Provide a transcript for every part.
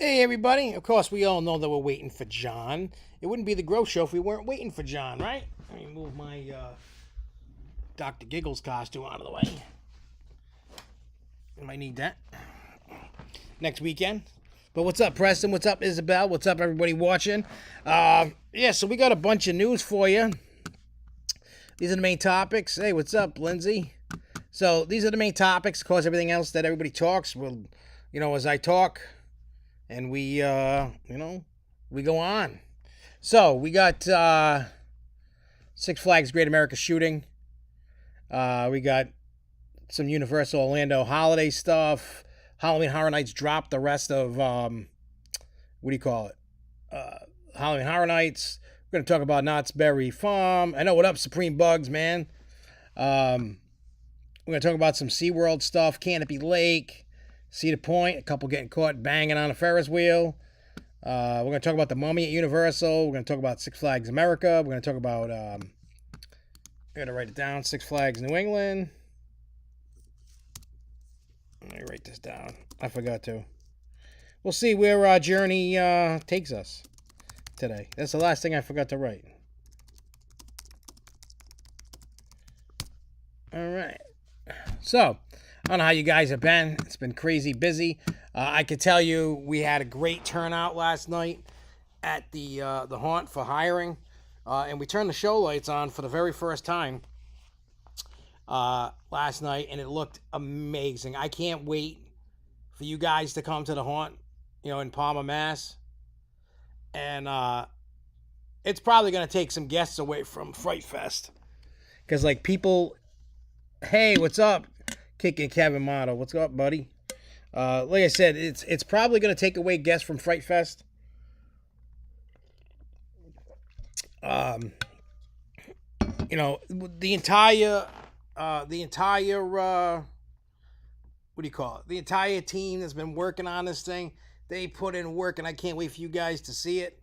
Hey everybody, of course we all know that we're waiting for John. It wouldn't be the Grow Show if we weren't waiting for John, right? Let me move my Dr. Giggles costume out of the way. I might need that next weekend. But what's up, Preston? What's up, Isabel? What's up, everybody watching? Yeah, so we got a bunch of news for you. These are the main topics. Hey, what's up, Lindsay? So these are the main topics. Of course, everything else that everybody talks will, as I talk, and we go on. So we got Six Flags Great America shooting. We got some Universal Orlando holiday stuff. Halloween Horror Nights dropped the rest of Halloween Horror Nights. We're gonna talk about Knott's Berry Farm. I know, what up, Supreme Bugs, man. We're gonna talk about some SeaWorld stuff, Canopy Lake, Cedar Point, a couple getting caught banging on a Ferris wheel. We're going to talk about the Mummy at Universal. We're going to talk about Six Flags America. We're going to talk about, I got to write it down, Six Flags New England. Let me write this down. I forgot to. We'll see where our journey takes us today. That's the last thing I forgot to write. All right. So, I don't know how you guys have been. It's been crazy busy. I can tell you we had a great turnout last night at the haunt for hiring. And we turned the show lights on for the very first time last night, and it looked amazing. I can't wait for you guys to come to the haunt, in Palmer, Mass. And it's probably going to take some guests away from Fright Fest. Because, people... Hey, what's up? Kicking Kevin Motto. What's up, buddy? Like I said, it's probably going to take away guests from Fright Fest. The entire the entire team that's been working on this thing, they put in work, and I can't wait for you guys to see it.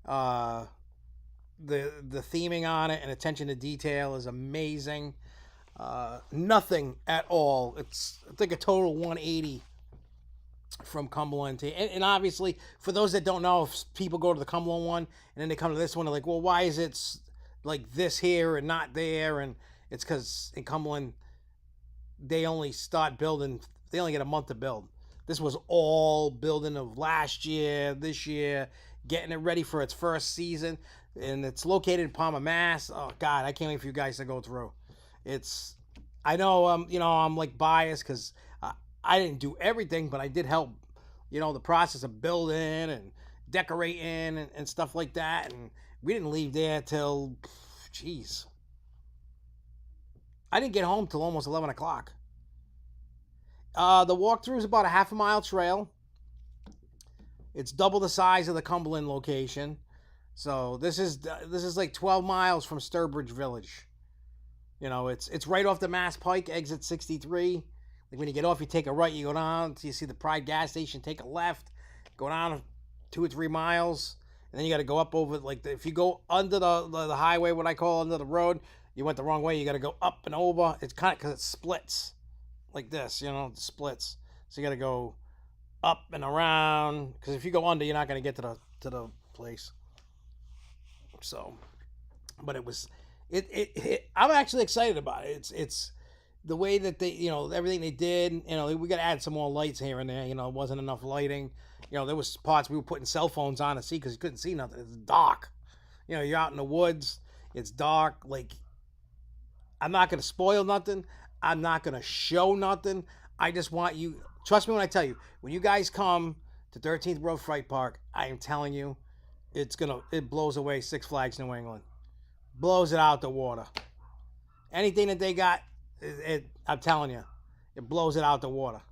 The theming on it and attention to detail is amazing. Nothing at all. It's, I think, a total 180 from Cumberland and obviously, for those that don't know, if people go to the Cumberland one and then they come to this one, they're like, well, why is it like this here and not there? And it's because in Cumberland they only start building, they only get a month to build. This was all building of last year, this year, getting it ready for its first season, and it's located in Palmer, Mass. Oh God, I can't wait for you guys to go through. I know, I'm biased because I didn't do everything, but I did help, the process of building and decorating and stuff like that. And we didn't leave there till, I didn't get home till almost 11 o'clock. The walkthrough is about a half a mile trail. It's double the size of the Cumberland location. So this is like 12 miles from Sturbridge Village. It's right off the Mass Pike, exit 63. Like when you get off, you take a right, you go down until you see the Pride gas station, take a left, go down 2 or 3 miles, and then you got to go up over, if you go under the highway, what I call under the road, you went the wrong way, you got to go up and over. It's kind of, because it splits like this, it splits. So you got to go up and around, because if you go under, you're not going to get to the place. So, but it was... I'm actually excited about it. It's the way that they, everything they did. We got to add some more lights here and there. It wasn't enough lighting. There was parts we were putting cell phones on to see because you couldn't see nothing. It's dark. You're out in the woods. It's dark. I'm not going to spoil nothing. I'm not going to show nothing. I just want you, trust me when I tell you, when you guys come to 13th Road Fright Park, I am telling you, it blows away Six Flags New England. Blows it out the water. Anything that they got, I'm telling you, it blows it out the water.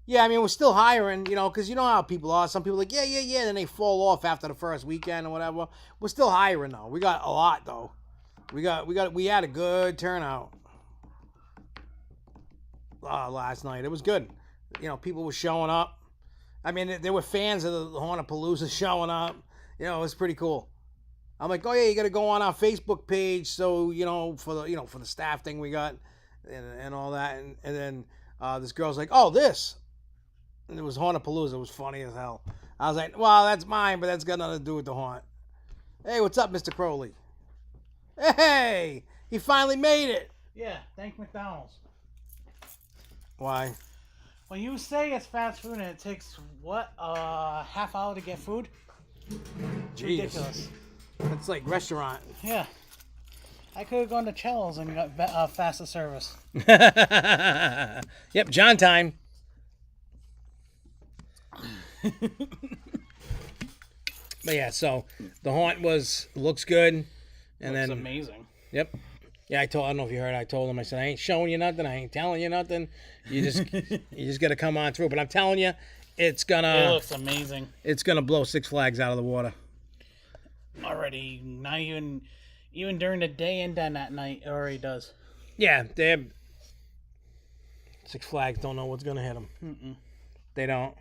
Yeah, I mean, we're still hiring, because you know how people are. Some people are like, yeah, then they fall off after the first weekend or whatever. We're still hiring, though. We got a lot, though. We had a good turnout last night. It was good. People were showing up. I mean, there were fans of the Hauntapalooza showing up. It was pretty cool. I'm like, oh yeah, you got to go on our Facebook page. So, for the staff thing we got and all that. And then this girl's like, oh, this. it was Hauntapalooza. It was funny as hell. I was like, well, that's mine, but that's got nothing to do with the haunt. Hey, what's up, Mr. Crowley? Hey, he finally made it. Yeah, thank McDonald's. Why? When you say it's fast food and it takes, what, half hour to get food? Jeez. Ridiculous. It's like restaurant. Yeah. I could have gone to Cello's and got faster service. Yep, John time. But yeah, so the haunt looks good, and Looks then amazing. Yep. Yeah, I don't know if you heard. I told him. I said, I ain't showing you nothing. I ain't telling you nothing. You just got to come on through. But I'm telling you, it looks amazing. It's gonna blow Six Flags out of the water. Already, not even during the day and then at night, it already does. Yeah, Six Flags don't know what's gonna hit them. Mm-mm. They don't.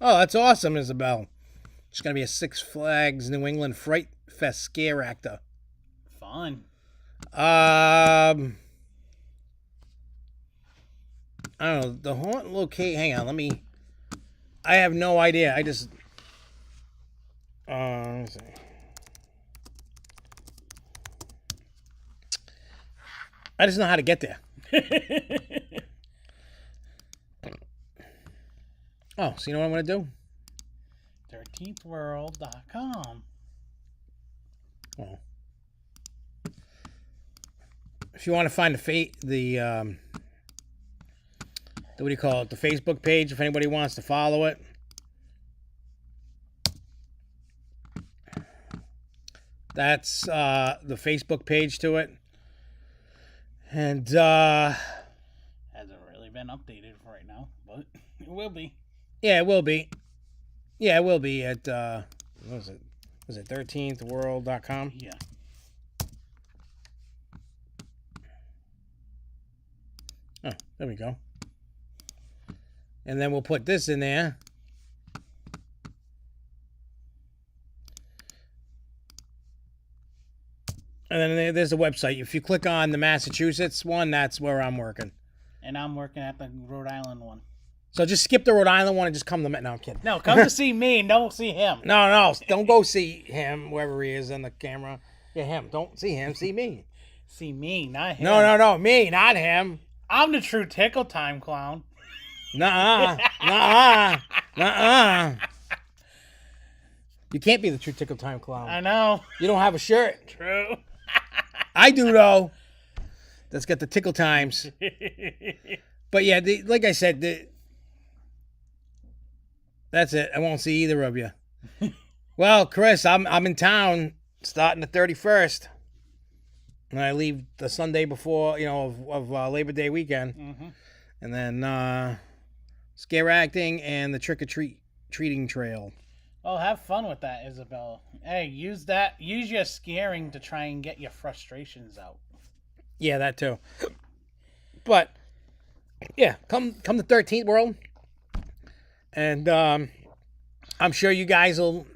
Oh, that's awesome, Isabel. It's gonna be a Six Flags New England Fright Fest scare actor. Fun. I don't know. The haunt locate. Hang on, I have no idea. I just. Let me see. I just know how to get there. Oh, so you know what I'm going to do? 13thworld.com. Well, if you want to find the what do you call it? The Facebook page, if anybody wants to follow it. That's the Facebook page to it. And hasn't really been updated for right now, but it will be. Yeah, it will be. Yeah, it will be at what was it? Was it 13thworld.com? Yeah. Oh, there we go. And then we'll put this in there. And then there's the website. If you click on the Massachusetts one, that's where I'm working. And I'm working at the Rhode Island one. So just skip the Rhode Island one and just come to me. No, I'm kidding. No, come to see me and don't see him. No, don't go see him, wherever he is in the camera. Yeah, him. Don't see him. See me. See me, not him. No, me, not him. I'm the true Tickle Time clown. Nuh-uh. You can't be the true Tickle Time clown. I know. You don't have a shirt. True. I do, though. Let's get the Tickle Times. But yeah, like I said, that's it. I won't see either of you. Well, Chris, I'm in town starting the 31st. And I leave the Sunday before, of Labor Day weekend. Mm-hmm. And then scare acting and the trick-or-treating trail. Oh, have fun with that, Isabel. Hey, use your scaring to try and get your frustrations out. Yeah, that too. But, yeah, come the 13th World. And I'm sure you guys will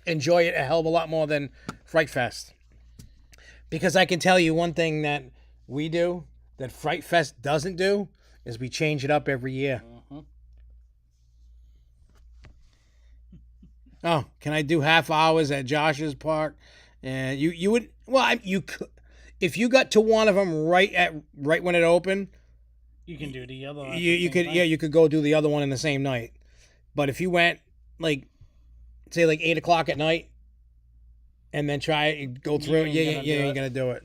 enjoy it a hell of a lot more than Fright Fest. Because I can tell you one thing that we do that Fright Fest doesn't do is we change it up every year. Mm-hmm. Oh, can I do half hours at Josh's park? And you would, well, you could, if you got to one of them right when it opened. You can do the other one. You could go do the other one in the same night. But if you went say 8:00 at night, and then go through, you ain't gonna do it.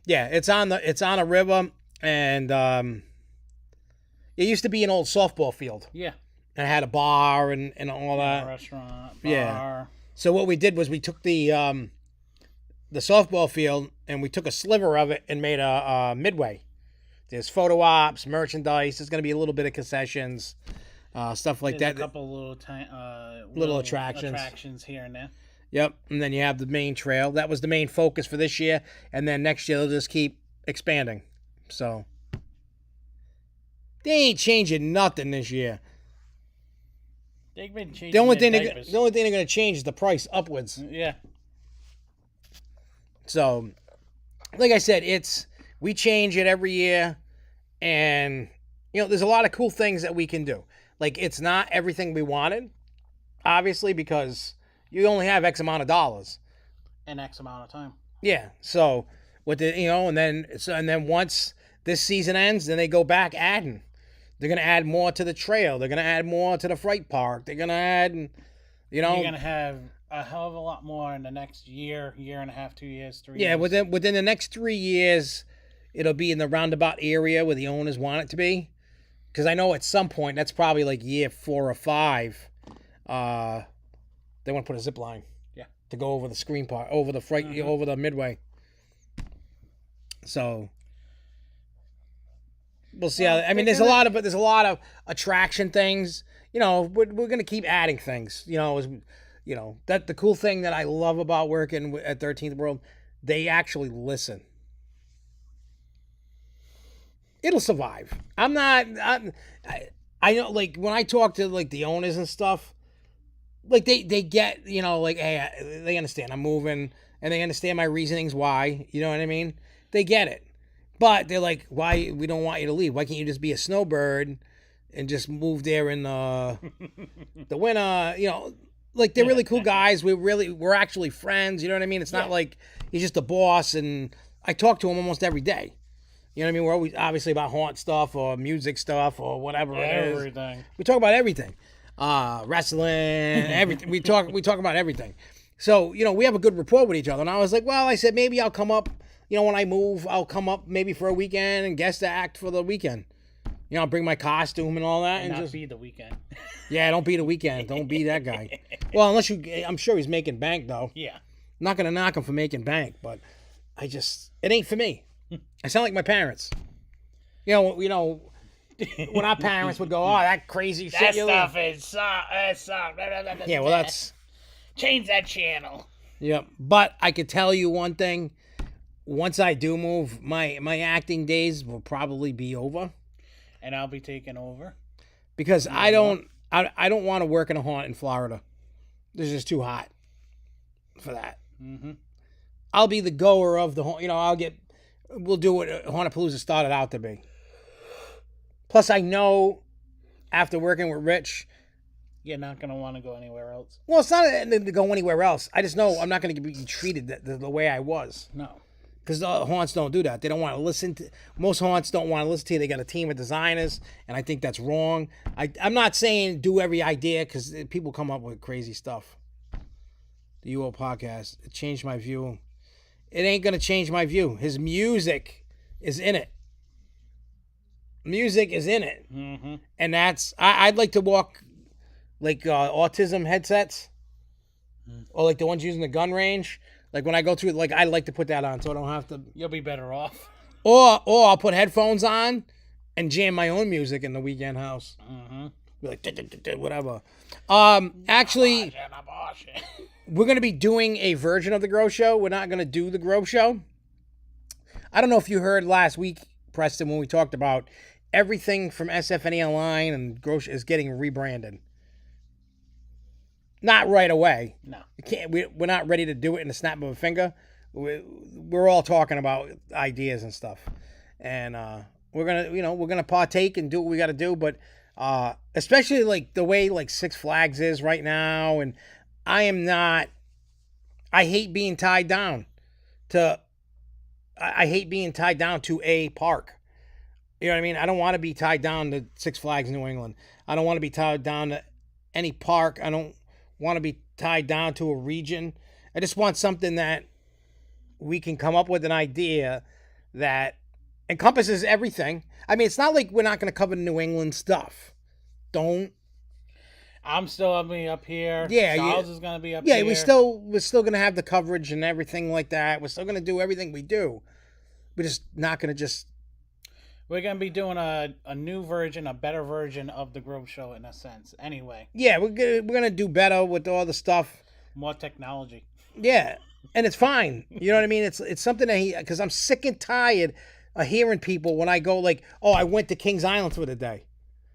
Yeah, it's on a river, and it used to be an old softball field. Yeah. And it had a bar and all that. Restaurant, bar. Yeah. So what we did was we took the softball field and we took a sliver of it and made a midway. There's photo ops, merchandise. There's going to be a little bit of concessions, stuff like that. A couple little attractions. Attractions here and there. Yep. And then you have the main trail. That was the main focus for this year. And then next year they'll just keep expanding. So they ain't changing nothing this year. They've been changing the only thing diapers. they're going to change is the price upwards. Yeah. So like I said, we change it every year, and there's a lot of cool things that we can do. Like, it's not everything we wanted, obviously, because you only have X amount of dollars. In X amount of time. Yeah. So and then once this season ends, then they go back adding. They're gonna add more to the trail. They're gonna add more to the fright park. They're gonna add, You're gonna have a hell of a lot more in the next year and a half, 2 years, 3 years. Yeah, within the next 3 years, it'll be in the roundabout area where the owners want it to be. Because I know at some point, that's probably like year 4 or 5, they want to put a zip line. Yeah. To go over the screen part, over the fright, over the midway. So we'll see how. I mean, there's a lot of attraction things. We're gonna keep adding things. That the cool thing that I love about working at 13th World, they actually listen. It'll survive. I know, like, when I talk to, like, the owners and stuff, like, they get, like, hey, they understand I'm moving, and they understand my reasonings why, you know what I mean? They get it. But they're like, why, we don't want you to leave. Why can't you just be a snowbird and just move there in the winter, like, they're really cool guys. We're actually friends, you know what I mean? It's not like he's just a boss, and I talk to him almost every day. You know what I mean? We're always obviously about haunt stuff or music stuff or whatever it is. Everything. We talk about everything. Wrestling, everything. We talk about everything. So, we have a good rapport with each other. And I was like, well, I said, maybe I'll come up, when I move, I'll come up maybe for a weekend and guest act for the weekend. I'll bring my costume and all that. And not just be the weekend. Yeah, don't be the weekend. Don't be that guy. Well, I'm sure he's making bank, though. Yeah. I'm not going to knock him for making bank, but it ain't for me. I sound like my parents. When our parents would go, oh, that crazy shit. That stuff is yeah, well, that's... Change that channel. Yeah, but I could tell you one thing. Once I do move, my acting days will probably be over. And I'll be taking over. Because I don't want to work in a haunt in Florida. It's just too hot for that. Mm-hmm. I'll be the goer of the haunt. We'll do what Hauntapalooza started out to be. Plus, I know after working with Rich, you're not going to want to go anywhere else. Well, it's not to go anywhere else. I just know I'm not going to be treated the way I was. No. Because the haunts don't do that. They don't want to listen to... Most haunts don't want to listen to you. They got a team of designers, and I think that's wrong. I'm not saying do every idea, because people come up with crazy stuff. The UO podcast, it changed my view. It ain't going to change my view. His music is in it. Music is in it. Mm-hmm. And that's... I'd like to walk like autism headsets. Or like the ones using the gun range. Like when I go through, like, I like to put that on so I don't have to... You'll be better off. Or I'll put headphones on and jam my own music in the weekend house. Mm-hmm. Be like, whatever. Actually... We're going to be doing a version of the Grow Show. We're not going to do the Grow Show. I don't know if you heard last week, Preston, when we talked about everything from SFNEOnline and Grow Show is getting rebranded. Not right away. No. We're not ready to do it in the snap of a finger. We're all talking about ideas and stuff. And we're going to partake and do what we got to do. But especially like the way like Six Flags is right now, and I hate being tied down to a park. You know what I mean? I don't want to be tied down to Six Flags New England. I don't want to be tied down to any park. I don't want to be tied down to a region. I just want something that we can come up with an idea that encompasses everything. I mean, it's not like we're not going to cover New England stuff. I'm still up here. Yeah, Charles is gonna be up here. Yeah, we're still gonna have the coverage and everything like that. We're still gonna do everything we do. We're just not gonna just. We're gonna be doing a new version, a better version of the Grove Show in a sense. Anyway. Yeah, we're gonna do better with all the stuff. More technology. Yeah, and it's fine. You know what I mean? It's something that because I'm sick and tired of hearing people when I go like, oh, I went to Kings Island for the day.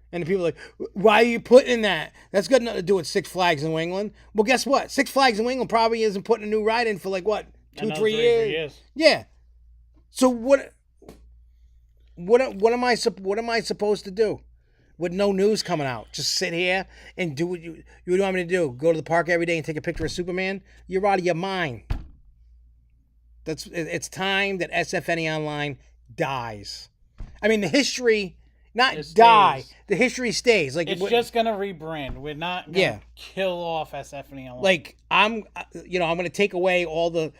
And the people are like, why are you putting that? That's got nothing to do with Six Flags in New England. Well, guess what? Six Flags in New England probably isn't putting a new ride in for like, what, 2-3 years? years? Yeah. So what am I supposed to do with no news coming out? Just sit here and do what you want me to do? Go to the park every day and take a picture of Superman? You're out of your mind. It's time that SFNEOnline dies. I mean, the history die. The history stays. Like it's just gonna rebrand. We're not gonna kill off SFNEOnline. Like I'm gonna take away all the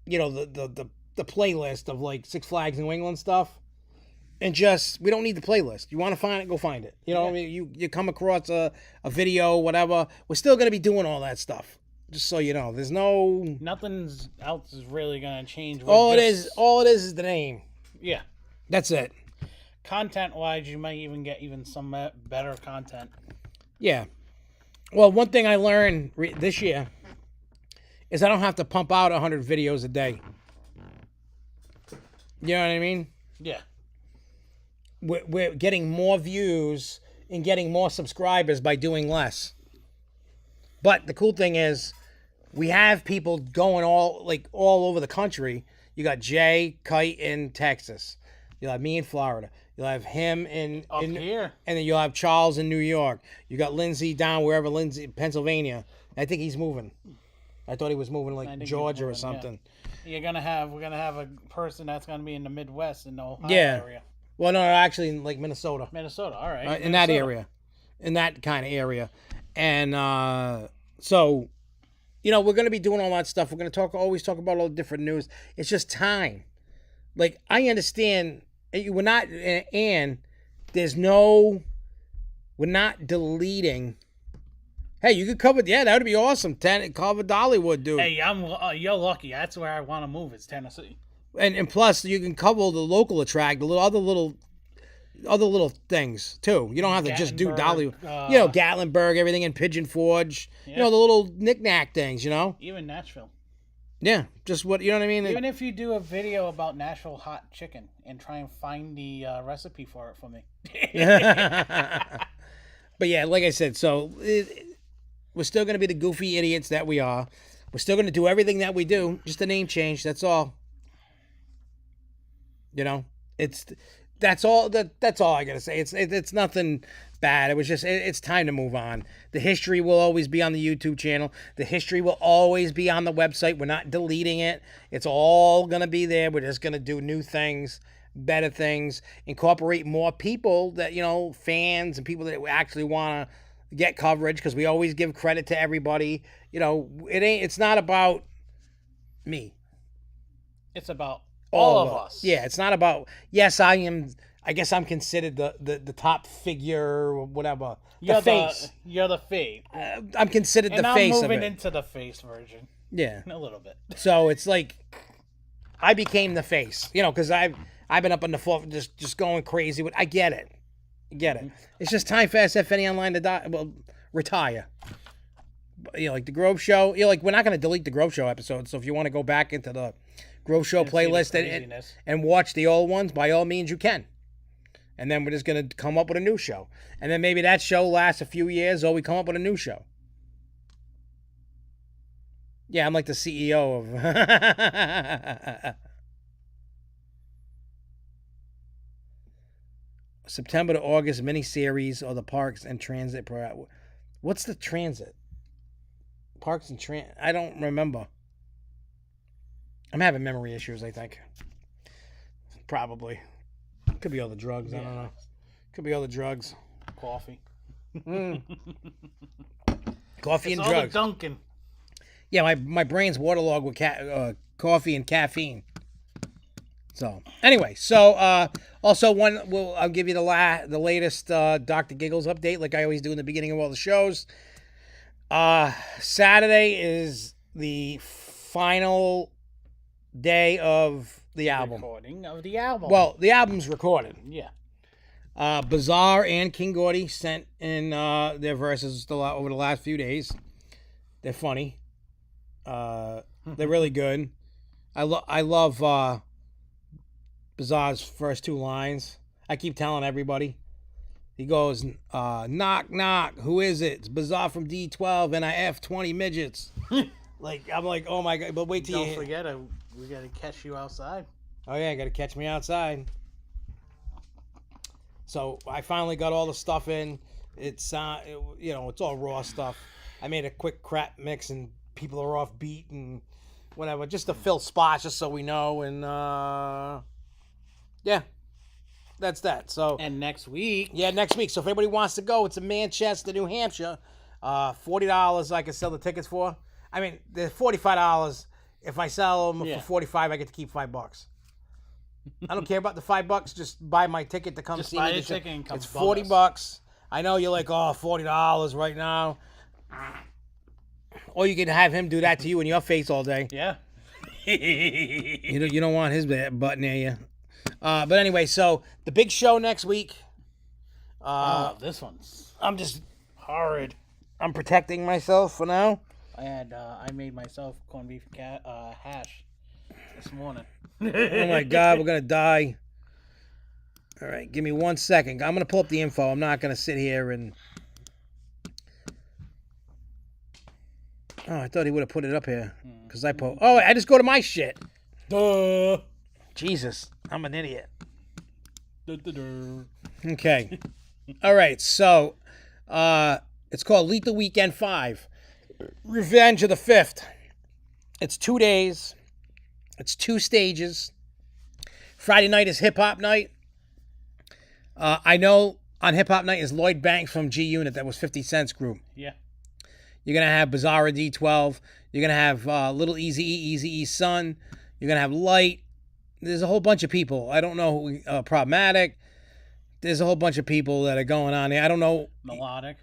the playlist of like Six Flags New England stuff, and just we don't need the playlist. You want to find it, go find it. You know, what I mean, you come across a video, whatever. We're still gonna be doing all that stuff. Just so you know, there's nothing else is really gonna change. All it is the name. Yeah, that's it. Content-wise, you might even get some better content. Yeah. Well, one thing I learned this year is I don't have to pump out 100 videos a day. You know what I mean? Yeah. We're getting more views and getting more subscribers by doing less. But the cool thing is, we have people going all over the country. You got Jay Kite in Texas. You'll have me in Florida. You'll have him in here, and then you'll have Charles in New York. You got Lindsay down wherever Pennsylvania. I think he's moving. I thought he was moving like Georgia or something. Yeah. We're gonna have a person that's gonna be in the Midwest in the Ohio area. Well, no, actually in like Minnesota. Minnesota, all right. In that area, in that kind of area, and so, we're gonna be doing all that stuff. We're gonna always talk about all the different news. It's just time. Like I understand, we're not, and we're not deleting. Hey, you could cover. Yeah, that would be awesome. Cover Dollywood, dude. Hey, you're lucky. That's where I want to move. It's Tennessee. And plus, you can cover the local attract, the other little things too. You don't have to just do Dollywood. Gatlinburg, everything in Pigeon Forge. Yeah. The little knick-knack things. Even Nashville. Yeah, just what you know what I mean. Even if you do a video about Nashville hot chicken and try and find the recipe for it for me. But yeah, like I said, so. We're still going to be the goofy idiots that we are. We're still going to do everything that we do. Just a name change. That's all. That's all I got to say. It's nothing bad. It was just, it's time to move on. The history will always be on the YouTube channel. The history will always be on the website. We're not deleting it. It's all going to be there. We're just going to do new things, better things, incorporate more people that, fans and people that actually want to get coverage, because we always give credit to everybody. It's not about me. It's about all of us. Yeah, it's not about, yes, I guess I'm considered the top figure or whatever. You're the face. You're the face. I'm considered the face of it. I'm moving into the face version. Yeah. A little bit. So it's like, I became the face, because I've been up on the floor just going crazy. I get it. It's just time for SFNEOnline to retire. Like the Grove Show. We're not going to delete the Grove Show episodes. So if you want to go back into the Grove Show playlist and watch the old ones, by all means you can. And then we're just going to come up with a new show. And then maybe that show lasts a few years, or we come up with a new show. Yeah, I'm like the CEO of... September to August miniseries or the Parks and Transit. What's the transit? Parks and Transit. I don't remember. I'm having memory issues, I think. Probably. Could be all the drugs. Yeah. I don't know. Could be all the drugs. Coffee. Coffee and drugs. All the Dunkin'. Yeah, my brain's waterlogged with coffee and caffeine. So anyway, also I'll give you the latest Dr. Giggles update, like I always do in the beginning of all the shows. Saturday is the final day of the album. Recording of the album. Well, the album's recorded. Yeah. Bizarre and King Gordy sent in their verses over the last few days. They're funny. They're really good. I love Bizarre's first two lines. I keep telling everybody. He goes, knock, knock. Who is it? It's Bizarre from D12 and I F 20 midgets. I'm like, oh my God. But wait till Don't forget, We gotta catch you outside. Oh yeah, got to catch me outside. So I finally got all the stuff in. It's it's all raw stuff. I made a quick crap mix, and people are off beat and whatever, just to fill spots, just so we know. And yeah, that's that. So And next week, next week. So if anybody wants to go, it's in Manchester, New Hampshire. $40 I can sell the tickets for. I mean, they're $45. If I sell them for $45, I get to keep $5. I don't care about the $5. Just buy my ticket to come just see buy me. a ticket and come. It's $40. I know you're like, oh, $40 right now. Or you can have him do that to you in your face all day. Yeah. You don't want his butt near you. But anyway, so the big show next week. This one's I'm just horrid. I'm protecting myself for now. I made myself corned beef hash this morning. Oh my God, we're gonna die. All right, give me 1 second. I'm gonna pull up the info. I'm not gonna sit here and. Oh, I thought he would have put it up here because I put. Oh, I just go to my shit. Duh. Jesus, I'm an idiot. Duh. Okay. All right, so it's called Lethal Weekend 5. Revenge of the 5th. It's 2 days. It's 2 stages. Friday night is hip hop night. I know on hip hop night is Lloyd Banks from G Unit. That was 50 Cent's group. Yeah. You're going to have Bizarra D12. You're going to have Little Eazy-E's son. You're going to have Light. There's a whole bunch of people. I don't know who, Problematic. There's a whole bunch of people that are going on there. I don't know. Melodic.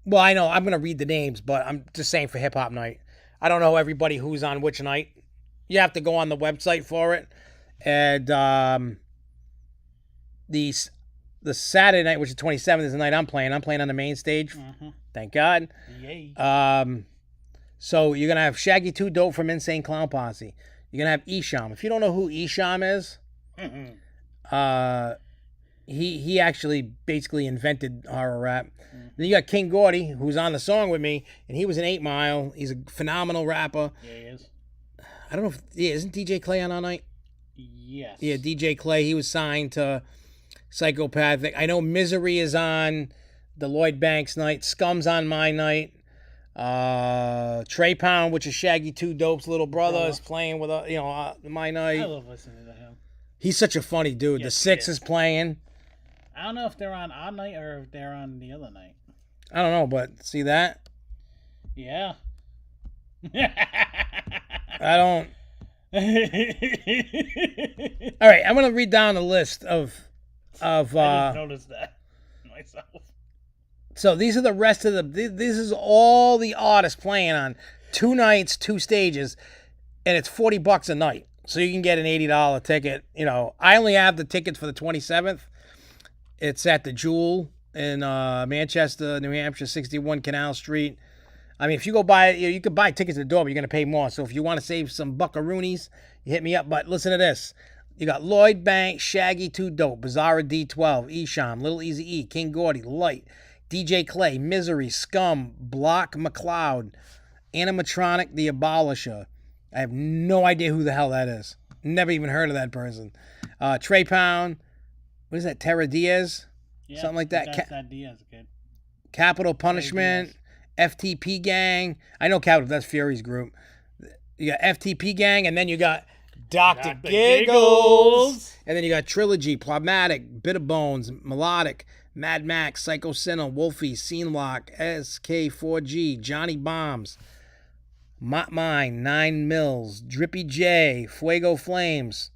Well, I know. I'm going to read the names, but I'm just saying for hip-hop night. I don't know everybody who's on which night. You have to go on the website for it. And the Saturday night, which is 27th, is the night I'm playing. I'm playing on the main stage. Mm-hmm. Thank God. Yay. So you're going to have Shaggy 2 Dope from Insane Clown Posse. You're going to have Esham. If you don't know who Esham is, he actually basically invented horror rap. Mm-hmm. Then you got King Gordy, who's on the song with me, and he was in 8 Mile. He's a phenomenal rapper. Yeah, he is. I don't know if, isn't DJ Clay on all night? Yes. Yeah, DJ Clay, he was signed to Psychopathic. I know Misery is on the Lloyd Banks night. Scum's on my night. Trey Pound, which is Shaggy 2 Dope's little brother, is playing with my night. I love listening to him. He's such a funny dude. Yes, the Six is playing. I don't know if they're on our night or if they're on the other night. I don't know, but see that? Yeah. I don't. All right, I'm gonna read down the list of. I just noticed that myself. So these are the rest of the. This is all the artists playing on 2 nights, 2 stages, and it's $40 a night. So you can get an $80 ticket. I only have the tickets for the 27th. It's at the Jewel in Manchester, New Hampshire, 61 Canal Street. I mean, if you go buy it, you could buy tickets at the door, but you're going to pay more. So if you want to save some buckaroonies, you hit me up. But listen to this. You got Lloyd Banks, Shaggy 2 Dope, Bizarra D12, Esham, Little Eazy-E, King Gordy, Light, DJ Clay, Misery, Scum, Block McLeod, Animatronic the Abolisher. I have no idea who the hell that is. Never even heard of that person. Trey Pound. What is that? Terra Diaz? Yeah, something like that. That's that Diaz kid. Capital Punishment. FTP Gang. I know Capital. That's Fury's group. You got FTP Gang, and then you got Dr. Giggles. And then you got Trilogy, Plotmatic, Bitter Bones, Melodic, Mad Max, Psycho Sinner, Wolfie, Scene Lock, SK4G, Johnny Bombs, Mott Mine, 9 Mills, Drippy J, Fuego Flames,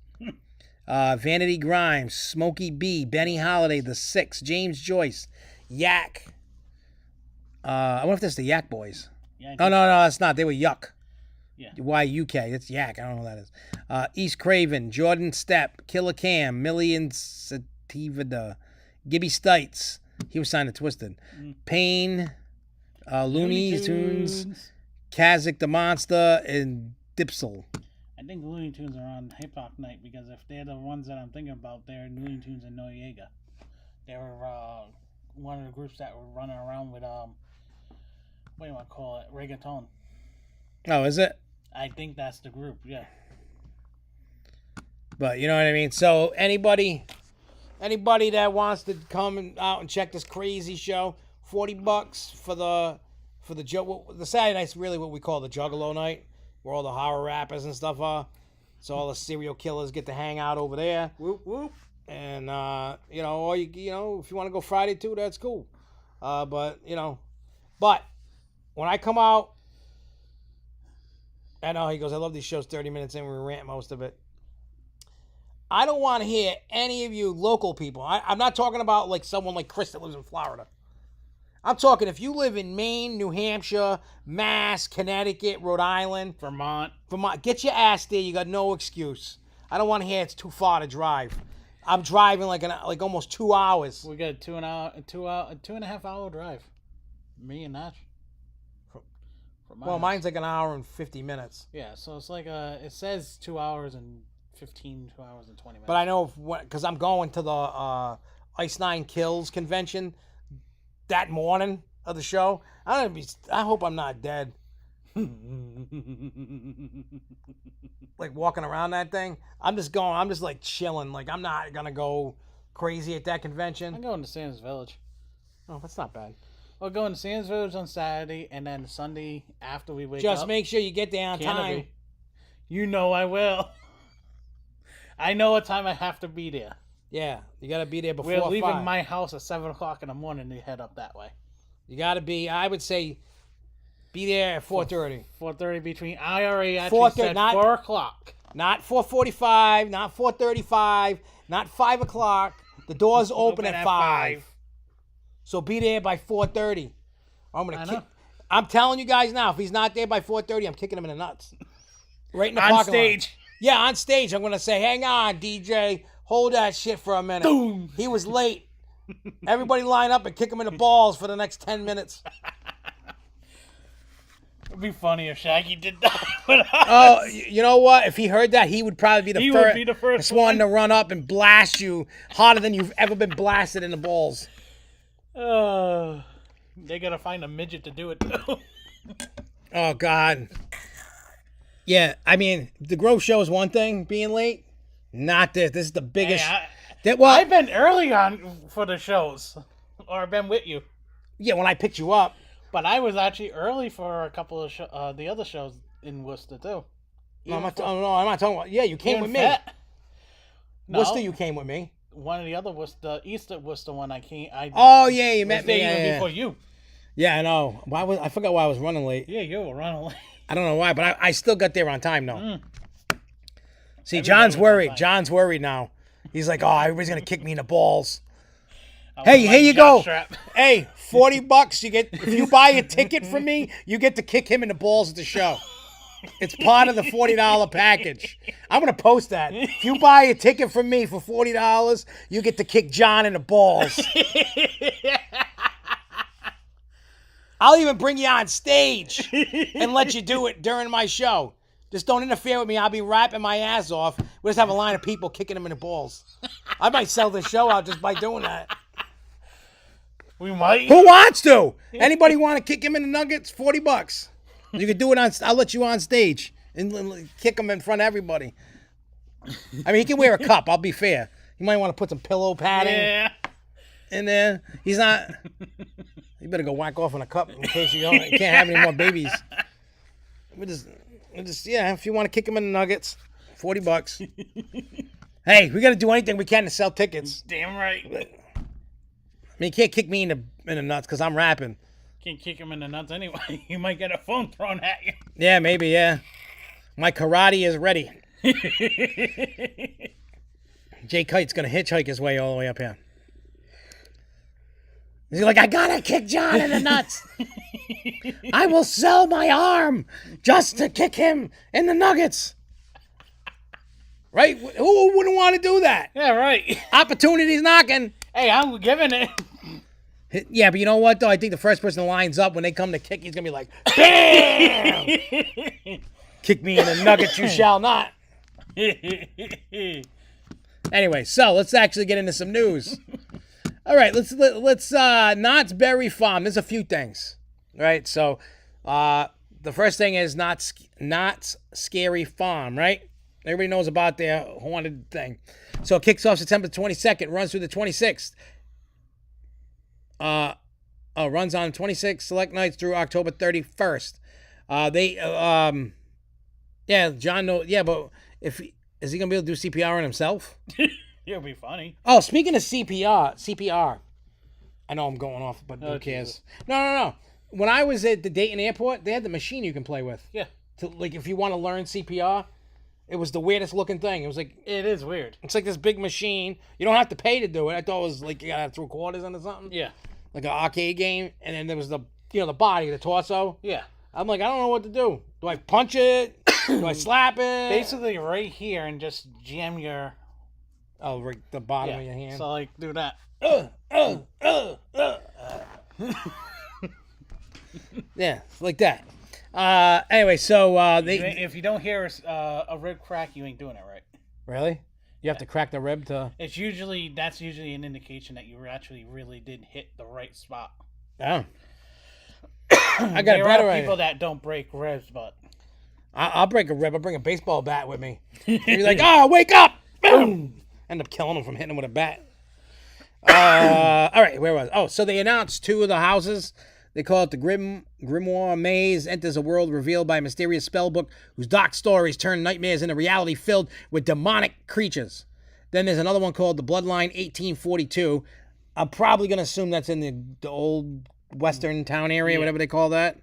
Vanity Grimes, Smokey B, Benny Holiday, The Six, James Joyce, Yak. I wonder if that's the Yak Boys. Yeah, Oh, no, that's not. They were Yuck. Yeah. Y-U-K. That's Yak. I don't know who that is. East Craven, Jordan Stepp, Killer Cam, Million Sativida, Gibby Stites. He was signed to Twisted. Payne, Looney Tunes, Kazik the Monster, and Dipsel. I think Looney Tunes are on Hip Hop Night because if they're the ones that I'm thinking about, they're Looney Tunes and Noriega. They were one of the groups that were running around with what do you want to call it? Reggaeton. Oh, is it? I think that's the group. Yeah. But you know what I mean? So anybody that wants to come out and check this crazy show, $40 for the the Saturday night's really what we call the Juggalo night, where all the horror rappers and stuff are. So all the serial killers get to hang out over there. Whoop whoop. And you know, or if you want to go Friday too, that's cool. But when I come out, I know he goes, I love these shows 30 minutes in, we rant most of it. I don't want to hear any of you local people. I'm not talking about like someone like Chris that lives in Florida. I'm talking if you live in Maine, New Hampshire, Mass, Connecticut, Rhode Island, Vermont, get your ass there. You got no excuse. I don't want to hear it's too far to drive. I'm driving like almost 2 hours. We got a 2.5 hour drive. Me and Natch. Well, mine's like an hour and 50 minutes. Yeah, so it's like it says 2 hours and 15, 2 hours and 20 minutes. But I know because I'm going to the Ice Nine Kills convention that morning of the show. I hope I'm not dead. Like walking around that thing. I'm just like chilling. Like I'm not gonna go crazy at that convention. I'm going to Sam's Village. Oh, that's not bad. We're going to Sam's Village on Saturday, and then Sunday after we wake up. Just make sure you get there on time. You know I will. I know what time I have to be there. Yeah, you got to be there before 5. We're leaving my house at 7 o'clock in the morning to head up that way. You got to be, I would say, be there at 4:30. 4:30 between IRA actually said 4 o'clock. Not 4:45, not 4:35, not 5 o'clock. The doors open at 5. So be there by 4:30. I'm telling you guys now, if he's not there by 4:30, I'm kicking him in the nuts. Right in the parking lot. On stage. Yeah, on stage. I'm going to say, hang on, DJ. Hold that shit for a minute. Boom. He was late. Everybody line up and kick him in the balls for the next 10 minutes. It'd be funny if Shaggy did that with us. Oh, you know what? If he heard that, he would probably be the first one to run up and blast you harder than you've ever been blasted in the balls. They got to find a midget to do it, too. Oh, God. Yeah, I mean, the Grove show is one thing, being late. Not this. This is the biggest. Hey, I've been early on for the shows. Or I've been with you. Yeah, when I picked you up. But I was actually early for a couple of the other shows in Worcester, too. No, I'm not talking about. Yeah, you came with me. No, Worcester, you came with me. One of the other Worcester, East of Worcester one, oh, yeah, you met me. Even before you. Yeah, I know. I forgot why I was running late. Yeah, you were running late. I don't know why, but I still got there on time, though. See, John's worried. John's worried now. He's like, oh, everybody's going to kick me in the balls. Hey, here you go. Hey, $40. If you buy a ticket from me, you get to kick him in the balls at the show. It's part of the $40 package. I'm going to post that. If you buy a ticket from me for $40, you get to kick John in the balls. I'll even bring you on stage and let you do it during my show. Just don't interfere with me. I'll be rapping my ass off. We'll just have a line of people kicking him in the balls. I might sell the show out just by doing that. We might. Who wants to? Anybody want to kick him in the nuggets? $40. You can do it I'll let you on stage and kick him in front of everybody. I mean, he can wear a cup. I'll be fair. You might want to put some pillow padding in there. He's not. You better go whack off in a cup in case you can't have any more babies. We just, if you want to kick him in the nuggets, $40. Hey, we got to do anything we can to sell tickets. Damn right. I mean, you can't kick me in the nuts because I'm rapping. Can't kick him in the nuts anyway. You might get a phone thrown at you. Yeah, maybe, yeah. My karate is ready. Jay Kite's going to hitchhike his way all the way up here. He's like, I gotta kick John in the nuts. I will sell my arm just to kick him in the nuggets. Right? Who wouldn't want to do that? Yeah, right. Opportunity's knocking. Hey, I'm giving it. Yeah, but you know what, though? I think the first person lines up when they come to kick, he's going to be like, BAM! Kick me in the nuggets, you shall not. Anyway, so let's actually get into some news. All right, let's Knott's Berry Farm. There's a few things, right? So, the first thing is Knott's Scary Farm, right? Everybody knows about their haunted thing. So it kicks off September 22nd, runs through the 26th. Runs on 26 select nights through October 31st. John knows. Yeah, but is he gonna be able to do CPR on himself? It'll be funny. Oh, speaking of CPR. I know I'm going off, but who cares? Jesus. No. When I was at the Dayton airport, they had the machine you can play with. Yeah. Like if you want to learn CPR, it was the weirdest looking thing. It was like It is weird. it's like this big machine. You don't have to pay to do it. I thought it was like you gotta throw quarters into something. Yeah. Like an arcade game, and then there was the body, the torso. Yeah. I'm like, I don't know what to do. Do I punch it? Do I slap it? Basically, right here, and just jam your. Oh, right, the bottom of your hand. So like, do that. Yeah, like that. Anyway, so If you don't hear a rib crack, you ain't doing it right. Really? You have to crack the rib to. That's usually an indication that you actually really did hit the right spot. Oh. I got a better There are idea. people that don't break ribs, but I'll break a rib. I'll bring a baseball bat with me. You're like, wake up! Boom! End up killing him from hitting him with a bat. All right, where was I? Oh, so they announced 2 of the houses. They call it the Grimoire Maze enters a world revealed by a mysterious spellbook whose dark stories turn nightmares into reality filled with demonic creatures. Then there's another one called the Bloodline 1842. I'm probably going to assume that's in the old western town area, whatever they call that.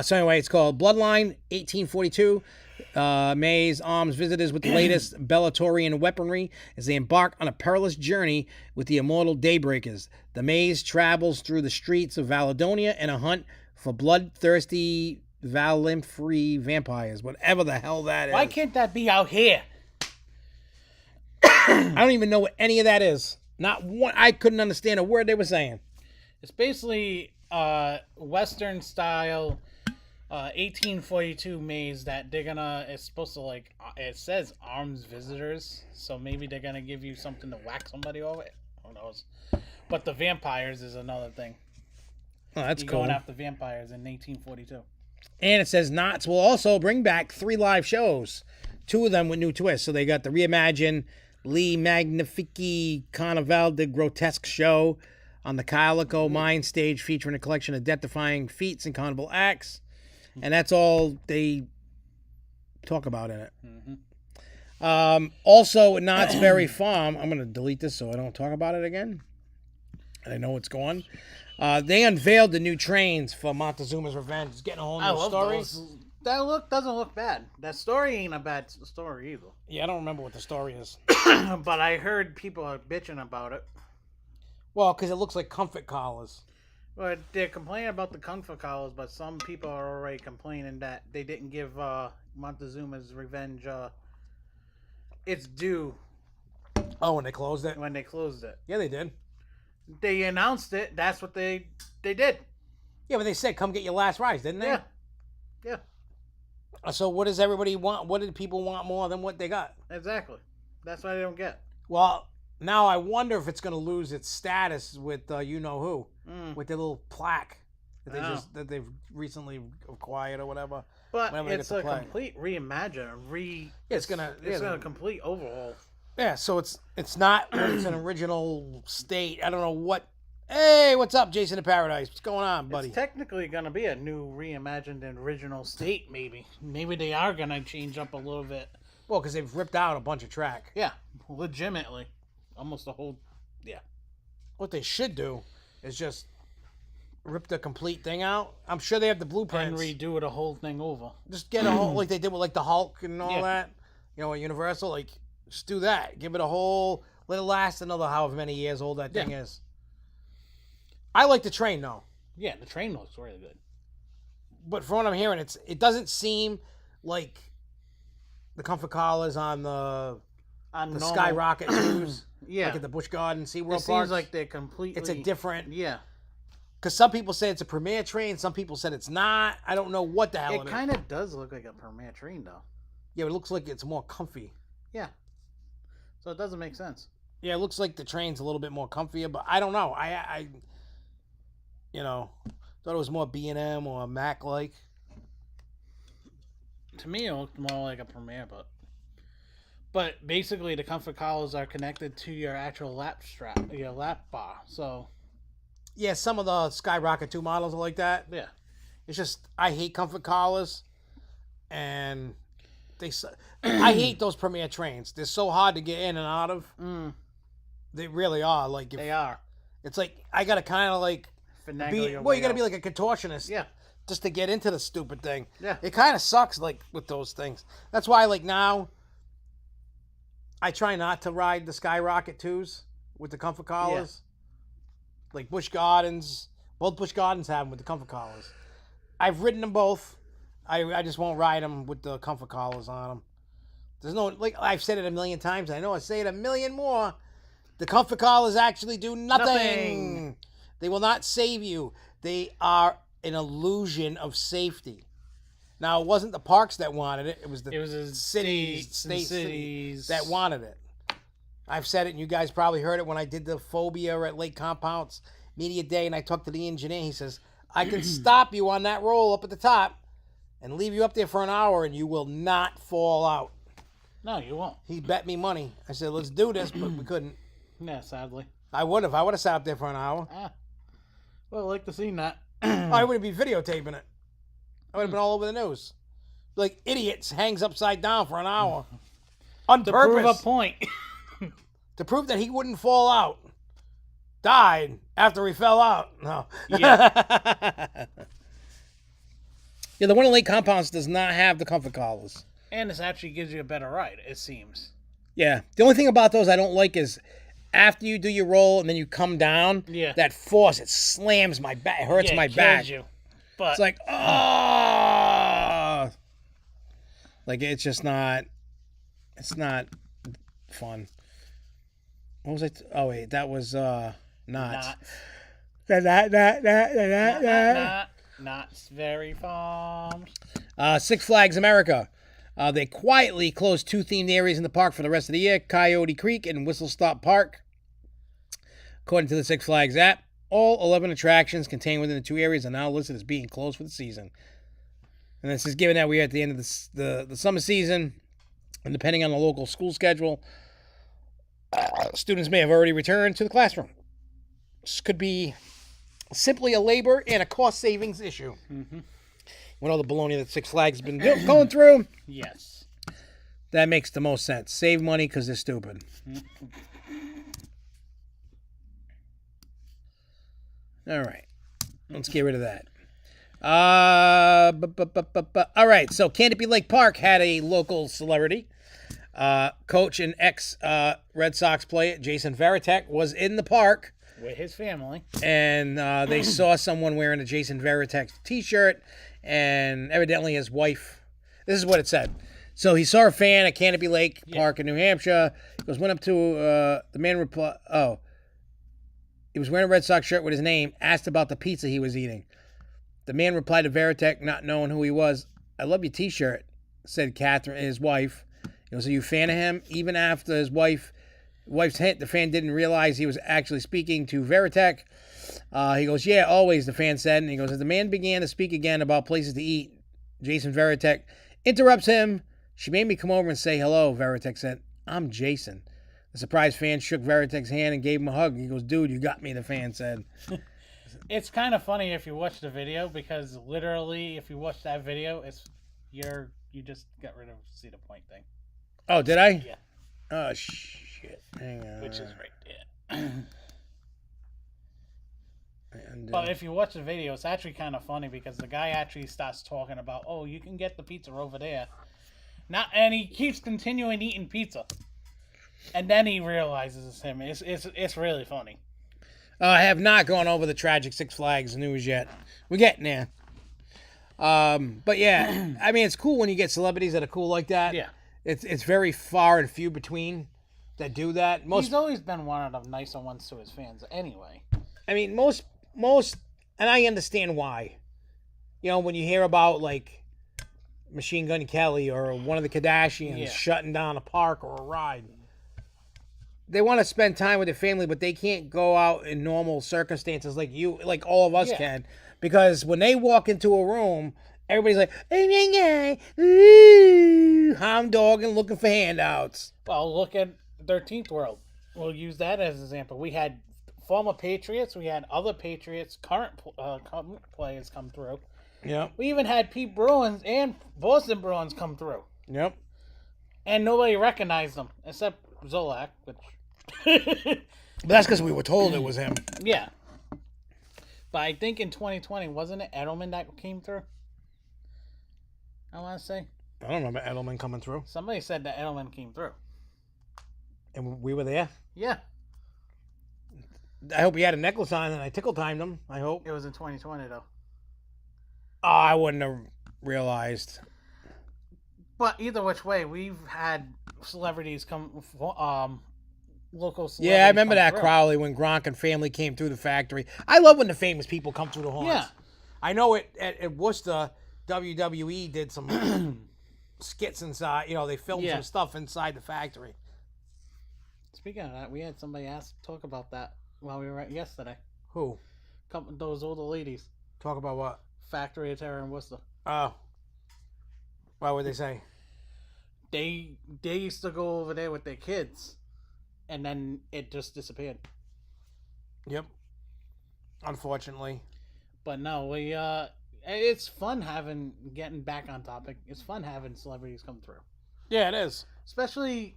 So anyway, it's called Bloodline 1842. Maze arms visitors with the latest Bellatorian weaponry as they embark on a perilous journey with the immortal Daybreakers. The maze travels through the streets of Valadonia in a hunt for bloodthirsty Valymph-free vampires, whatever the hell that is. why can't that be out here? I don't even know what any of that is. Not one. I couldn't understand a word they were saying. It's basically Western style 1842 maze that it's supposed to it says arms visitors, so maybe they're gonna give you something to whack somebody over it. Who knows? But the vampires is another thing. Oh, that's You're cool. going after vampires in 1842. And it says Knots will also bring back 3 live shows. 2 of them with new twists. So they got the reimagined Lee Magnifici Carnaval de Grotesque show on the Calico Mine stage featuring a collection of death-defying feats and carnival acts. And that's all they talk about in it. Mm-hmm. Also, at Knott's Berry Farm, I'm going to delete this so I don't talk about it again. And I know it's gone. They unveiled the new trains for Montezuma's Revenge. It's getting a whole new story. Those. That doesn't look bad. That story ain't a bad story either. Yeah, I don't remember what the story is. But I heard people are bitching about it. Well, because it looks like comfort collars. Well, they're complaining about the comfort collars, but some people are already complaining that they didn't give Montezuma's Revenge its due. Oh, when they closed it? When they closed it. Yeah, they did. They announced it. That's what they did. Yeah, but they said, come get your last rides, didn't they? Yeah. Yeah. So what does everybody want? What did people want more than what they got? Exactly. That's what I don't get. Well, now I wonder if it's going to lose its status with you-know-who. With their little plaque that they've recently acquired or whatever. But it's a complete reimagine, it's gonna complete overhaul. Yeah, so it's not it's an original state. I don't know what. Hey, what's up, Jason in Paradise? What's going on, buddy? It's technically gonna be a new reimagined and original state. Maybe they are gonna change up a little bit. Well, because they've ripped out a bunch of track. Yeah, legitimately, almost the whole. Yeah. What they should do is just rip the complete thing out. I'm sure they have the blueprints. And redo the whole thing over. Just get a whole, like they did with like the Hulk and all that. You know, at Universal, like just do that. Give it a whole. Let it last another however many years old that thing is. I like the train though. Yeah, the train looks really good. But from what I'm hearing, it doesn't seem like the comfort collars on the Skyrocket Cruise. Yeah. Like at the Busch Garden SeaWorld Park. It seems like they're completely. It's a different. Yeah. Because some people say it's a Premier train, some people said it's not. I don't know what the hell it is. It kind of does look like a Premier train, though. Yeah, but it looks like it's more comfy. Yeah. So it doesn't make sense. Yeah, it looks like the train's a little bit more comfier, but I don't know. I thought it was more B&M or Mac-like. To me, it looked more like a Premier, but basically the comfort collars are connected to your actual lap strap, your lap bar. So Yeah, some of the Skyrocket 2 models are like that. yeah, It's just, I hate comfort collars, and I hate those Premier trains. They're so hard to get in and out of. They really are. Like they are. It's like I gotta kind of like Finagle your you way gotta out. be like a contortionist. Yeah. Just to get into the stupid thing. Yeah. It kind of sucks, like, with those things. That's why, like, now, I try not to ride the Skyrocket 2s with the comfort collars. Yeah. Like, Busch Gardens. Both Busch Gardens have them with the comfort collars. I've ridden them both. I just won't ride them with the comfort collars on them. There's no, like, I've said it a million times. I know I say it a million more. The comfort collars actually do nothing. They will not save you. They are an illusion of safety. Now, it wasn't the parks that wanted it. It was the cities that wanted it. I've said it, and you guys probably heard it when I did the phobia at Lake Compounds Media Day, and I talked to the engineer. He says, I can stop you on that roll up at the top and leave you up there for an hour, and you will not fall out. No, you won't. He bet me money. I said, let's do this, but we couldn't. Yeah, sadly. I would have. I would have sat up there for an hour. Well, I'd like to see that. I wouldn't be videotaping it. I would have been all over the news. Like idiots hangs upside down for an hour. On to purpose. prove a point. To prove that he wouldn't fall out. Died after he fell out. No. Yeah. Yeah, the one in Lake Compounds does not have the comfort collars. And this actually gives you a better ride, it seems. Yeah. The only thing about those I don't like is after you do your roll and then you come down, that force, it slams my back. It hurts my back. You. But it's like, oh. Like, it's just not, it's not fun. What was it? Oh, wait, that was not. Not very fun. Six Flags America. They quietly closed 2 themed areas in the park for the rest of the year, Coyote Creek and Whistle Stop Park. According to the Six Flags app, all 11 attractions contained within the 2 areas are now listed as being closed for the season. And this is given that we are at the end of the summer season, and depending on the local school schedule, students may have already returned to the classroom. This could be simply a labor and a cost savings issue. Mm-hmm. With all the baloney that Six Flags has been going through. Yes. That makes the most sense. Save money because they're stupid. All right. Let's get rid of that. All right. So Canopy Lake Park had a local celebrity. Coach and ex-Red Sox player Jason Varitek was in the park. With his family. And they saw someone wearing a Jason Varitek t-shirt. And evidently his wife, this is what it said. So he saw a fan at Canopy Lake Park in New Hampshire. He goes, went up to the man replied, he was wearing a Red Sox shirt with his name, asked about the pizza he was eating. The man replied to Varitek, not knowing who he was, I love your t-shirt, said Catherine, his wife. He goes, are you a fan of him? Even after his wife's hint, the fan didn't realize he was actually speaking to Varitek. He goes, yeah, always, the fan said. And he goes, as the man began to speak again about places to eat, Jason Varitek interrupts him. She made me come over and say hello, Varitek said. I'm Jason. The surprised fan shook Varitek's hand and gave him a hug. He goes, dude, you got me, the fan said. It's kind of funny if you watch the video, because literally, if you watch that video, you just got rid of see the point thing. Oh, did I? Yeah. Oh, shit. Hang on. Which is right there. But if you watch the video, it's actually kind of funny because the guy actually starts talking about, oh, you can get the pizza over there. And he keeps continuing eating pizza. And then he realizes it's him. It's really funny. I have not gone over the tragic Six Flags news yet. We're getting there. But yeah, I mean, it's cool when you get celebrities that are cool like that. Yeah. It's very far and few between that do that. He's always been one of the nicer ones to his fans anyway. I mean, most, and I understand why. You know, when you hear about, like, Machine Gun Kelly or one of the Kardashians shutting down a park or a ride, they want to spend time with their family, but they can't go out in normal circumstances like all of us can. Because when they walk into a room everybody's like, ooh, hound dog and looking for handouts. Well, look at 13th World. We'll use that as an example. We had former Patriots. We had other Patriots, current players come through. Yep. We even had Pete Bruins and Boston Bruins come through. Yep. And nobody recognized them except Zolak, which... But that's because we were told it was him. Yeah. But I think in 2020, wasn't it Edelman that came through? I want to say. I don't remember Edelman coming through. Somebody said that Edelman came through. And we were there? Yeah. I hope he had a necklace on and I tickle timed him. I hope. It was in 2020, though. Oh, I wouldn't have realized. But either which way, we've had celebrities come... local celebrities. Yeah, I remember that through. Crowley when Gronk and family came through the factory. I love when the famous people come through the haunts. Yeah. I know it at Worcester, WWE did some skits inside. You know, they filmed some stuff inside the factory. Speaking of that, we had somebody talk about that while we were at yesterday. Who? Those older ladies. Talk about what? Factory of Terror in Worcester. Oh. What would they say? They used to go over there with their kids, and then it just disappeared. Yep. Unfortunately. But no, it's fun getting back on topic. It's fun having celebrities come through. Yeah, it is. Especially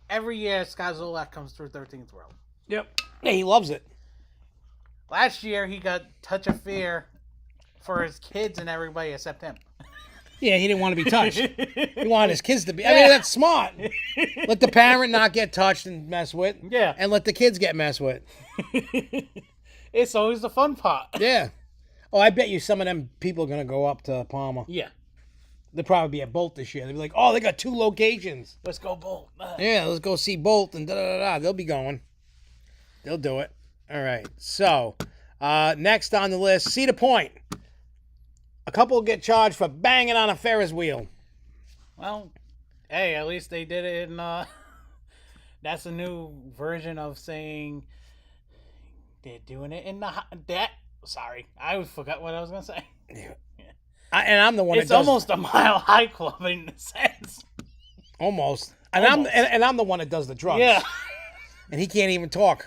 every year Scott Zolak comes through 13th World. Yep. Yeah, he loves it. Last year he got Touch of Fear for his kids and everybody except him. Yeah, he didn't want to be touched. He wanted his kids to be. I mean, that's smart. Let the parent not get touched and mess with. Yeah. And let the kids get messed with. It's always the fun part. Yeah. Oh, I bet you some of them people are going to go up to Palmer. Yeah. They'll probably be at Bolt this year. They'll be like, oh, they got 2 locations. Let's go Bolt. Yeah, let's go see Bolt and da-da-da-da. They'll be going. They'll do it. All right. So, next on the list, Cedar Point. A couple get charged for banging on a Ferris wheel. Well, hey, at least they did it in, that's a new version of saying they're doing it in sorry, I forgot what I was going to say. Yeah. And I'm the one it's almost a Mile High Club in a sense. Almost. And I'm the one that does the drugs. Yeah. And he can't even talk.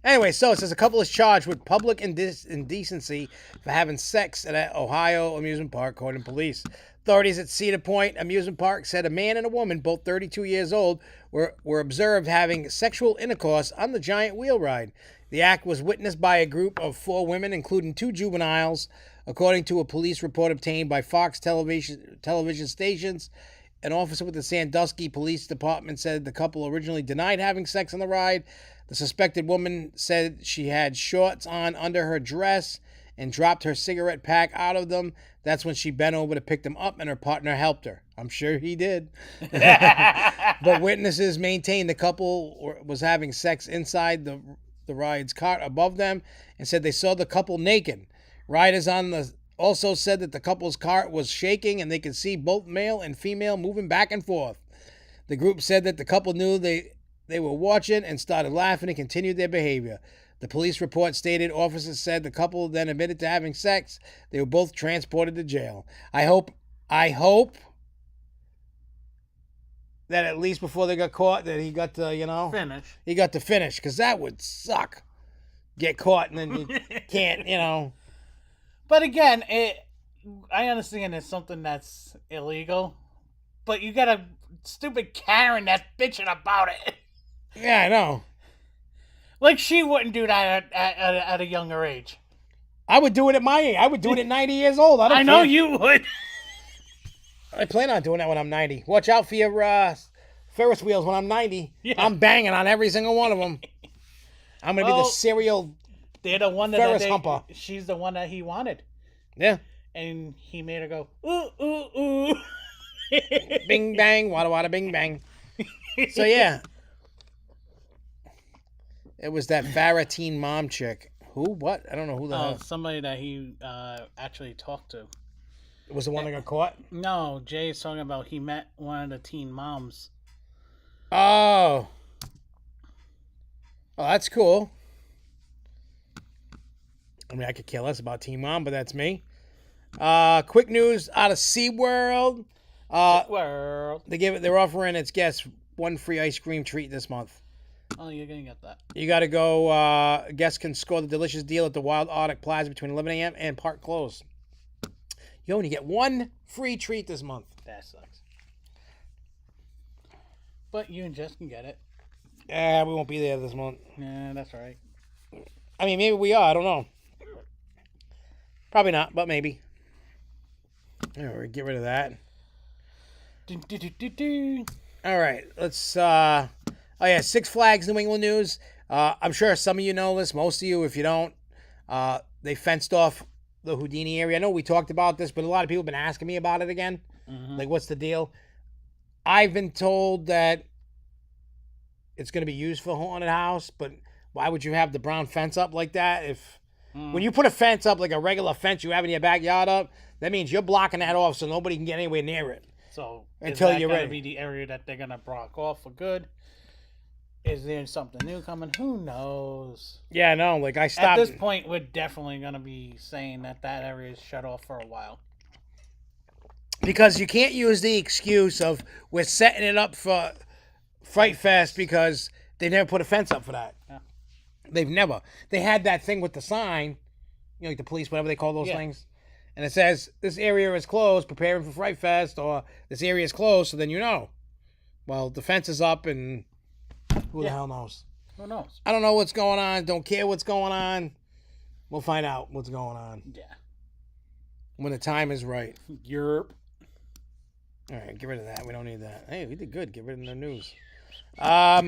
Anyway, so it says a couple is charged with public indecency for having sex at an Ohio amusement park, according to police. Authorities at Cedar Point Amusement Park said a man and a woman, both 32 years old, were observed having sexual intercourse on the giant wheel ride. The act was witnessed by a group of 4 women, including 2 juveniles, according to a police report obtained by Fox television stations. An officer with the Sandusky Police Department said the couple originally denied having sex on the ride. The suspected woman said she had shorts on under her dress and dropped her cigarette pack out of them. That's when she bent over to pick them up and her partner helped her. I'm sure he did. But witnesses maintained the couple was having sex inside the ride's cart above them and said they saw the couple naked. Riders also said that the couple's cart was shaking and they could see both male and female moving back and forth. The group said that the couple knew they were watching and started laughing and continued their behavior. The police report stated officers said the couple then admitted to having sex. They were both transported to jail. I hope that at least before they got caught that he got to, Finish. He got to finish, because that would suck. Get caught and then you can't, But again, I understand it's something that's illegal, but you got a stupid Karen that's bitching about it. Yeah, I know. Like she wouldn't do that at a younger age. I would do it at my age. I would do it at 90 years old. I know you would. I plan on doing that when I'm 90. Watch out for your Ferris wheels when I'm 90. Yeah. I'm banging on every single one of them. I'm going to be the serial they're the one Ferris humper. She's the one that he wanted. Yeah. And he made her go, ooh, ooh, ooh. Bing, bang, wada, wada, bing, bang. So, yeah. It was that Farrah teen mom chick. Who? What? I don't know who the hell. Somebody that he actually talked to. It was the one that got caught? No, Jay's talking about he met one of the teen moms. Oh. Oh, that's cool. I mean, I could care less about Teen Mom, but that's me. Quick news out of SeaWorld. World. They're offering its guests one free ice cream treat this month. Oh, you're gonna get that. You got to go. Guests can score the delicious deal at the Wild Arctic Plaza between 11 a.m. and park close. You only get one free treat this month. That sucks. But you and Jess can get it. Yeah, we won't be there this month. Yeah, that's right. I mean, maybe we are. I don't know. Probably not, but maybe. All right, get rid of that. All right, let's. Oh yeah, Six Flags New England news. I'm sure some of you know this. Most of you, if you don't, they fenced off the Houdini area. I know we talked about this, but a lot of people have been asking me about it again. Mm-hmm. Like, what's the deal? I've been told that it's going to be used for haunted house, but why would you have the brown fence up like that? If when you put a fence up, like a regular fence you have in your backyard up, that means you're blocking that off so nobody can get anywhere near it. So until is that you're gonna ready. be the area that they're gonna block off for good? Is there something new coming? Who knows? Yeah, no, like I At stopped. this point, we're definitely gonna be saying that area is shut off for a while. Because you can't use the excuse of we're setting it up for Fright Fest because they never put a fence up for that. Yeah. They've never. They had that thing with the sign, you know, like the police, whatever they call those things. And it says, this area is closed, preparing for Fright Fest, or this area is closed, so then you know. Well, the fence is up, and who the hell knows? Who knows? I don't know what's going on. Don't care what's going on. We'll find out what's going on. Yeah. When the time is right. Yerp. All right, get rid of that. We don't need that. Hey, we did good. Get rid of the news. All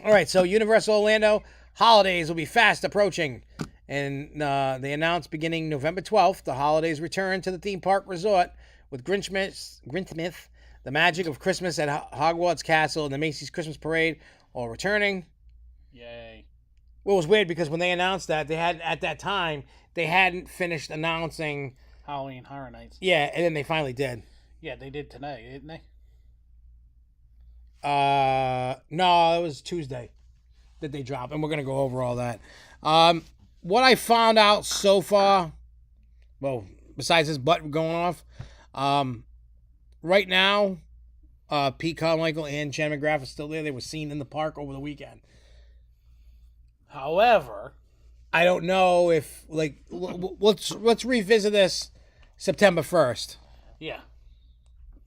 right, so Universal Orlando holidays will be fast approaching. And they announced beginning November 12th, the holidays return to the theme park resort with Grinchmas, the magic of Christmas at Hogwarts Castle, and the Macy's Christmas Parade all returning. Yay. Well, it was weird because when they announced that, at that time, they hadn't finished announcing Halloween Horror Nights. Yeah, and then they finally did. Yeah, they did tonight, didn't they? No, it was Tuesday that they dropped, and we're going to go over all that. What I found out so far, well, besides this butt going off, right now, Pete Carmichael and Shannon McGrath are still there. They were seen in the park over the weekend. However, I don't know if, like, let's revisit this September 1st. Yeah.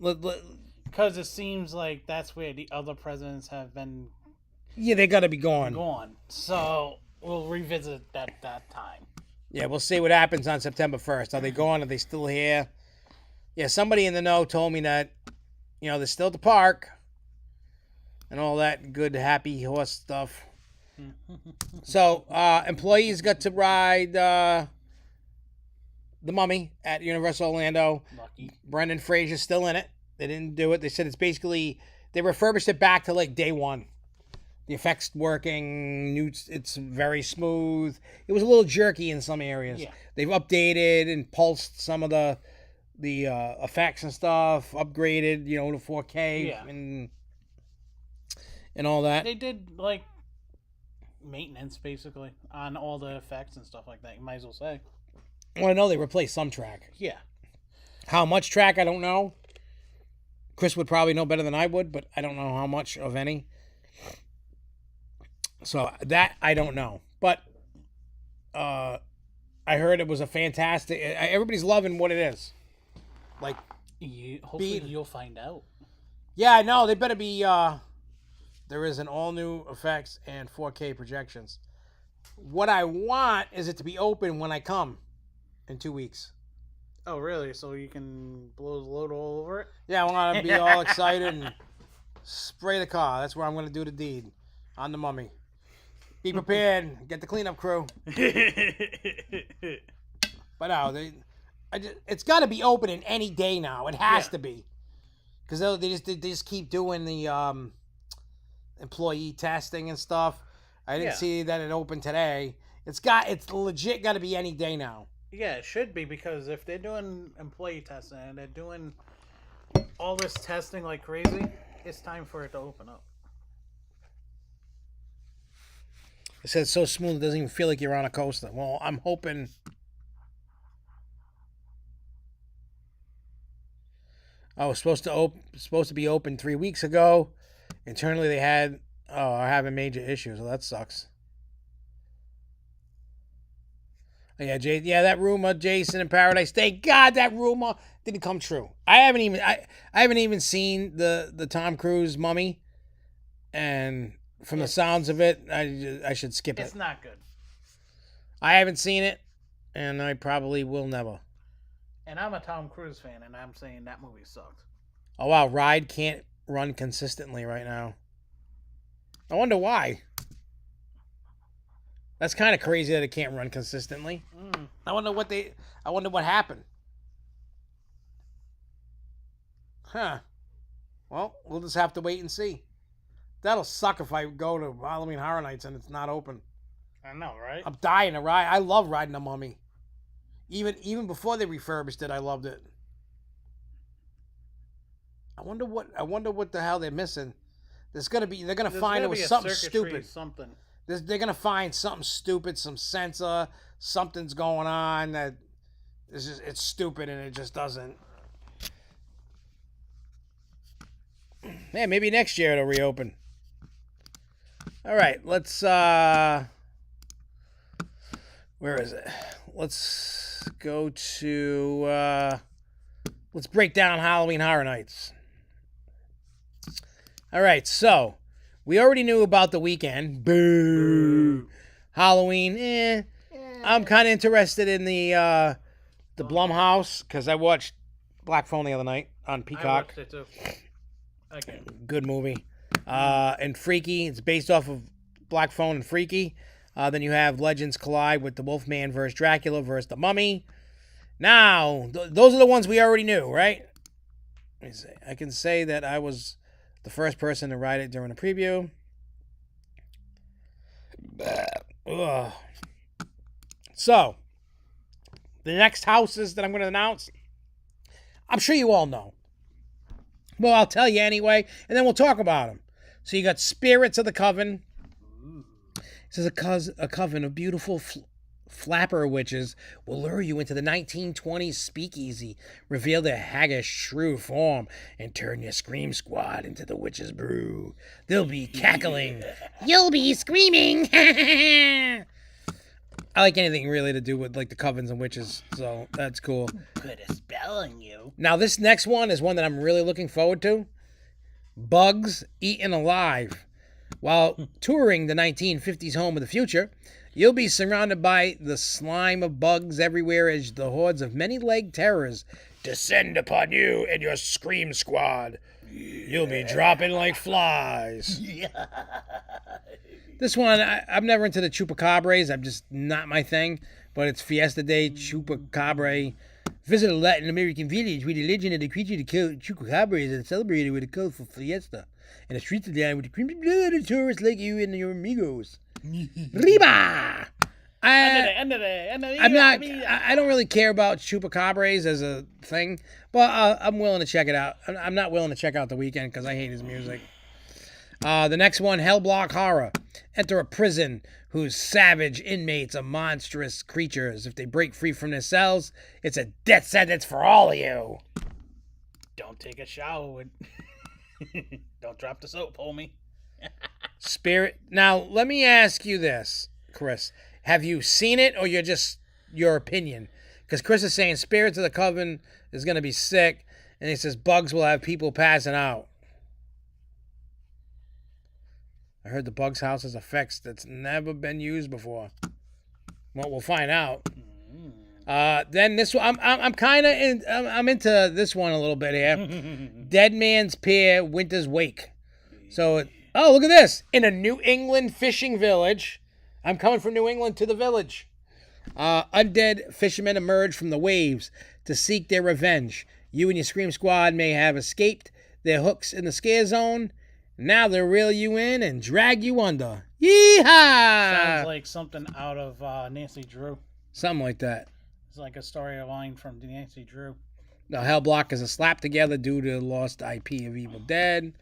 Because it seems like that's where the other presidents have been. Yeah, they got to be gone. So we'll revisit that time. Yeah, we'll see what happens on September 1st. Are they gone? Are they still here? Yeah, somebody in the know told me that, you know, they're still at the park and all that good, happy horse stuff. So, employees got to ride the Mummy at Universal Orlando. Lucky. Brendan Fraser's still in it. They didn't do it. They said it's basically, they refurbished it back to like day one. The effects working, it's very smooth. It was a little jerky in some areas. Yeah. They've updated and pulsed some of the effects and stuff, upgraded, you know, to 4K and all that. They did like maintenance basically on all the effects and stuff like that. You might as well say. Well, I know they replaced some track. Yeah. How much track, I don't know. Chris would probably know better than I would, but I don't know how much of any. So that I don't know. But I heard it was a fantastic. Everybody's loving what it is. Like, hopefully you'll find out. Yeah, I know. They better be. There is an all new effects and 4K projections. What I want is it to be open when I come in 2 weeks. Oh, really? So you can blow the load all over it? Yeah, I want to be all excited and spray the car. That's where I'm going to do the deed on the Mummy. Be prepared. Get the cleanup crew. But no, it's got to be open in any day now. It has to be, because they just keep doing the employee testing and stuff. I didn't see that it opened today. It's legit got to be any day now. Yeah, it should be, because if they're doing employee testing and they're doing all this testing like crazy, it's time for it to open up. It says so smooth it doesn't even feel like you're on a coaster. Well, I'm hoping Oh, it was supposed to be open 3 weeks ago. Internally, they are having major issues. Well, that sucks. Oh, yeah, that rumor, Jason in Paradise. Thank God that rumor didn't come true. I haven't even seen the Tom Cruise Mummy, and from the sounds of it, I should skip it. It's not good. I haven't seen it, and I probably will never. And I'm a Tom Cruise fan, and I'm saying that movie sucked. Oh wow, Ride can't run consistently right now. I wonder why. That's kind of crazy that it can't run consistently. I wonder what happened. Huh. Well, we'll just have to wait and see. That'll suck if I go to Halloween Horror Nights and it's not open. I know, right? I'm dying to ride. I love riding a Mummy. Even before they refurbished it, I loved it. I wonder what the hell they're missing. They're gonna find it with something stupid. Something. They're gonna find something stupid, some sensor, something's going on that it's stupid and it just doesn't. Yeah, maybe next year it'll reopen. All right, let's where is it? Let's go to let's break down Halloween Horror Nights. All right, so we already knew about the weekend. Boo. Halloween, I'm kind of interested in the Blumhouse because I watched Black Phone the other night on Peacock. I watched it too. Okay. Good movie. And Freaky, it's based off of Black Phone and Freaky. Then you have Legends collide with the Wolfman versus Dracula versus the Mummy. Now, those are the ones we already knew, right? Let me see. I can say that I was the first person to write it during the preview. Ugh. So, the next houses that I'm going to announce, I'm sure you all know. Well, I'll tell you anyway, and then we'll talk about them. So you got Spirits of the Coven. This is a coven of beautiful flapper witches will lure you into the 1920s speakeasy, reveal their haggish, true form, and turn your scream squad into the witch's brew. They'll be cackling. You'll be screaming. I like anything really to do with like the covens and witches, so that's cool. Put a spell on you. Now this next one is one that I'm really looking forward to. Bugs Eaten Alive. While touring the 1950s home of the future, you'll be surrounded by the slime of bugs everywhere as the hordes of many-legged terrors descend upon you and your scream squad. You'll be dropping like flies. This one, I'm never into the chupacabras. I'm just not my thing. But it's Fiesta Day, Chupacabra. Visit a Latin American village where the legend of the creature called chupacabras is celebrated with a colorful fiesta. And the streets are lined with the crimson blood of tourists like you and your amigos. Riba! I don't really care about chupacabras as a thing, but I'm willing to check it out. I'm not willing to check out The Weeknd because I hate his music. The next one, Hellblock Horror. Enter a prison whose savage inmates are monstrous creatures. If they break free from their cells, it's a death sentence for all of you. Don't take a shower with... Don't drop the soap, homie. Spirit. Now, let me ask you this, Chris. Have you seen it or you're just your opinion? Because Chris is saying Spirits of the Coven is going to be sick, and he says bugs will have people passing out. I heard the Bugs House has effects that's never been used before. Well, we'll find out. Then this one, I'm kind of I'm into this one a little bit here. Dead Man's Pier, Winter's Wake. So, oh, look at this. In a New England fishing village. I'm coming from New England to the village. Undead fishermen emerge from the waves to seek their revenge. You and your Scream Squad may have escaped their hooks in the scare zone. Now they'll reel you in and drag you under. Yeehaw! Sounds like something out of Nancy Drew. Something like that. It's like a storyline from Nancy Drew. Now, Hellblock is a slap together due to the lost IP of Evil Dead.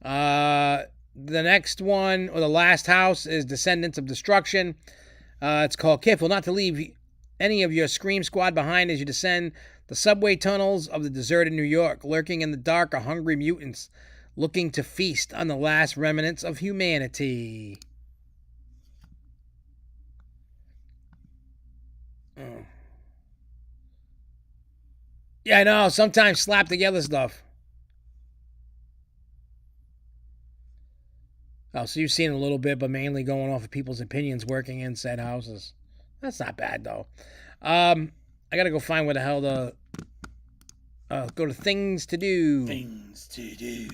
The next one, or the last house, is Descendants of Destruction. It's called Careful Not to Leave Any of Your Scream Squad Behind as you descend The subway tunnels of the deserted New York. Lurking in the dark are hungry mutants looking to feast on the last remnants of humanity. Oh. Yeah, I know. Sometimes slap together stuff. Oh, so you've seen a little bit, but mainly going off of people's opinions working in said houses. That's not bad, though. I gotta go find where the hell the... go to Things to Do. Things to do.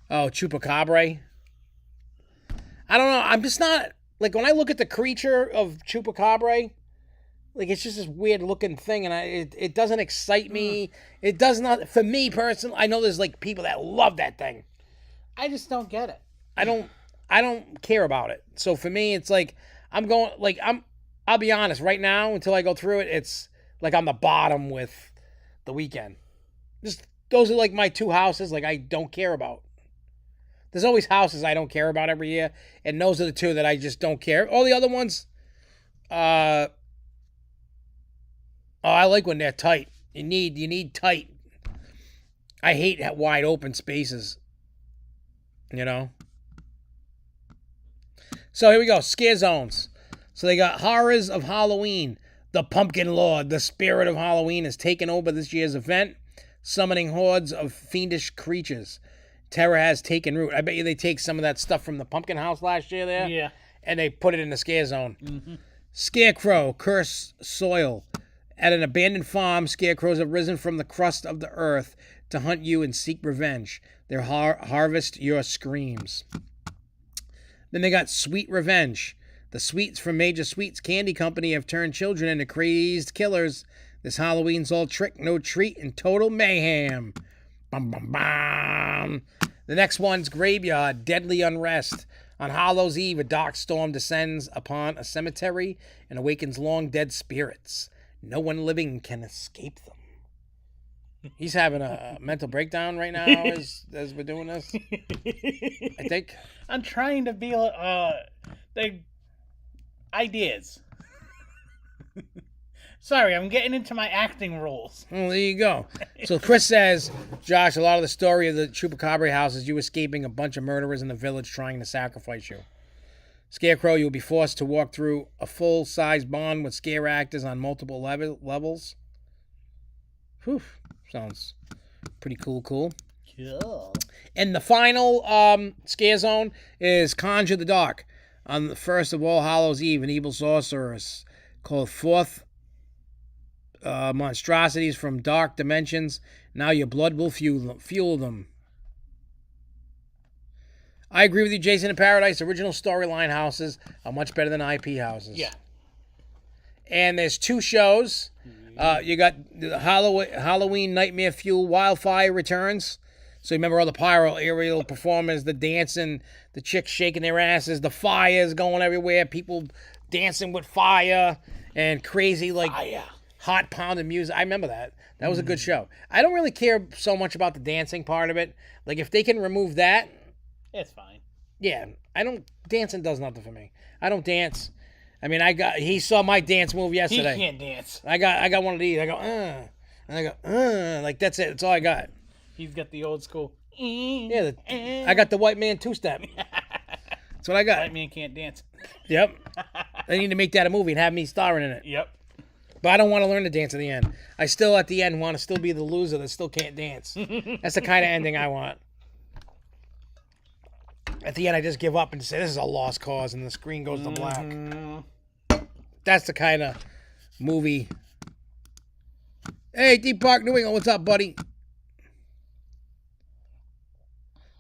Oh, Chupacabra. I don't know. I'm just not... Like, when I look at the creature of Chupacabra, like, it's just this weird-looking thing, and it doesn't excite me. It does not... For me, personally, I know there's, like, people that love that thing. I just don't get it. I don't care about it. So, for me, it's like... I'm going... Like, I'll be honest. Right now, until I go through it, it's... Like, on the bottom with The Weeknd. Just... Those are, like, my two houses, like, I don't care about. There's always houses I don't care about every year, and those are the two that I just don't care. All the other ones, I like when they're tight. You need tight. I hate wide open spaces. You know? So here we go, scare zones. So they got Horrors of Halloween. The Pumpkin Lord, the spirit of Halloween, has taken over this year's event, summoning hordes of fiendish creatures. Terror has taken root. I bet you they take some of that stuff from the pumpkin house last year there. Yeah. And they put it in the scare zone. Mm-hmm. Scarecrow Curse soil. At an abandoned farm, scarecrows have risen from the crust of the earth to hunt you and seek revenge. They harvest your screams. Then they got Sweet Revenge. The sweets from Major Sweets Candy Company have turned children into crazed killers. This Halloween's all trick, no treat, and total mayhem. Bum, bum, bum. The next one's Graveyard, Deadly Unrest. On Hallows Eve, a dark storm descends upon a cemetery and awakens long dead spirits. No one living can escape them. He's having a mental breakdown right now as we're doing this. I think. I'm trying to be the ideas. Sorry, I'm getting into my acting roles. Well, there you go. So Chris says, Josh, a lot of the story of the Chupacabra house is you escaping a bunch of murderers in the village trying to sacrifice you. Scarecrow, you'll be forced to walk through a full-size bond with scare actors on multiple levels. Whew. Sounds pretty cool. Cool. And the final scare zone is Conjure the Dark. On the first of All Hallows Eve, an evil sorceress called Forth monstrosities from dark dimensions. Now your blood will fuel them. I agree with you, Jason in Paradise. Original storyline houses are much better than IP houses. Yeah. And there's two shows. You got the Halloween Nightmare Fuel Wildfire returns. So you remember all the pyro aerial performers, the dancing, the chicks shaking their asses, the fires going everywhere, people dancing with fire, and crazy like hot pounding music. I remember that. That was a good show. I don't really care so much about the dancing part of it. Like if they can remove that, it's fine. Yeah, dancing does nothing for me. I don't dance. I mean, he saw my dance move yesterday. He can't dance. I got one of these. I go, and I go, like that's it. That's all I got. He's got the old school. Yeah, I got the white man two-step. That's what I got. White man can't dance. Yep. They need to make that a movie and have me starring in it. Yep. But I don't want to learn to dance at the end. I still, at the end, want to still be the loser that still can't dance. That's the kind of ending I want. At the end, I just give up and say, this is a lost cause, and the screen goes to black. That's the kind of movie. Hey, Deep Park, New England, what's up, buddy?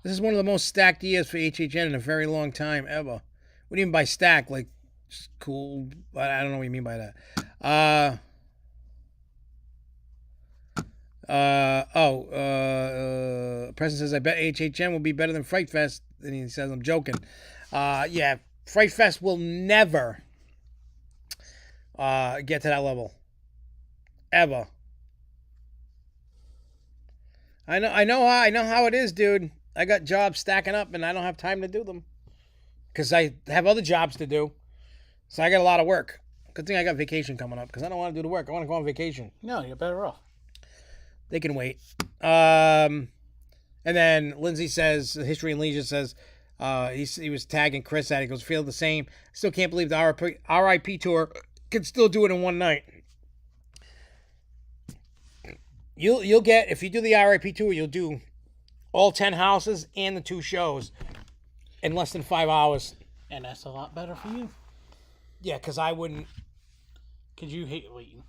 This is one of the most stacked years for HHN in a very long time, ever. What do you mean by stacked? Like, just cool? I don't know what you mean by that. President says, I bet HHN will be better than Fright Fest. And he says, I'm joking. Yeah, Fright Fest will never get to that level. Ever. I know how it is, dude. I got jobs stacking up and I don't have time to do them. Because I have other jobs to do. So I got a lot of work. Good thing I got vacation coming up because I don't want to do the work. I want to go on vacation. No, you're better off. They can wait. And then Lindsay says, History and Leisure says, he was tagging Chris at it. He goes, feel the same. Still can't believe the RIP tour can still do it in one night. You'll get, if you do the RIP tour, you'll do all 10 houses and the 2 shows in less than 5 hours. And that's a lot better for you. Yeah, because I wouldn't. Because you hate waiting.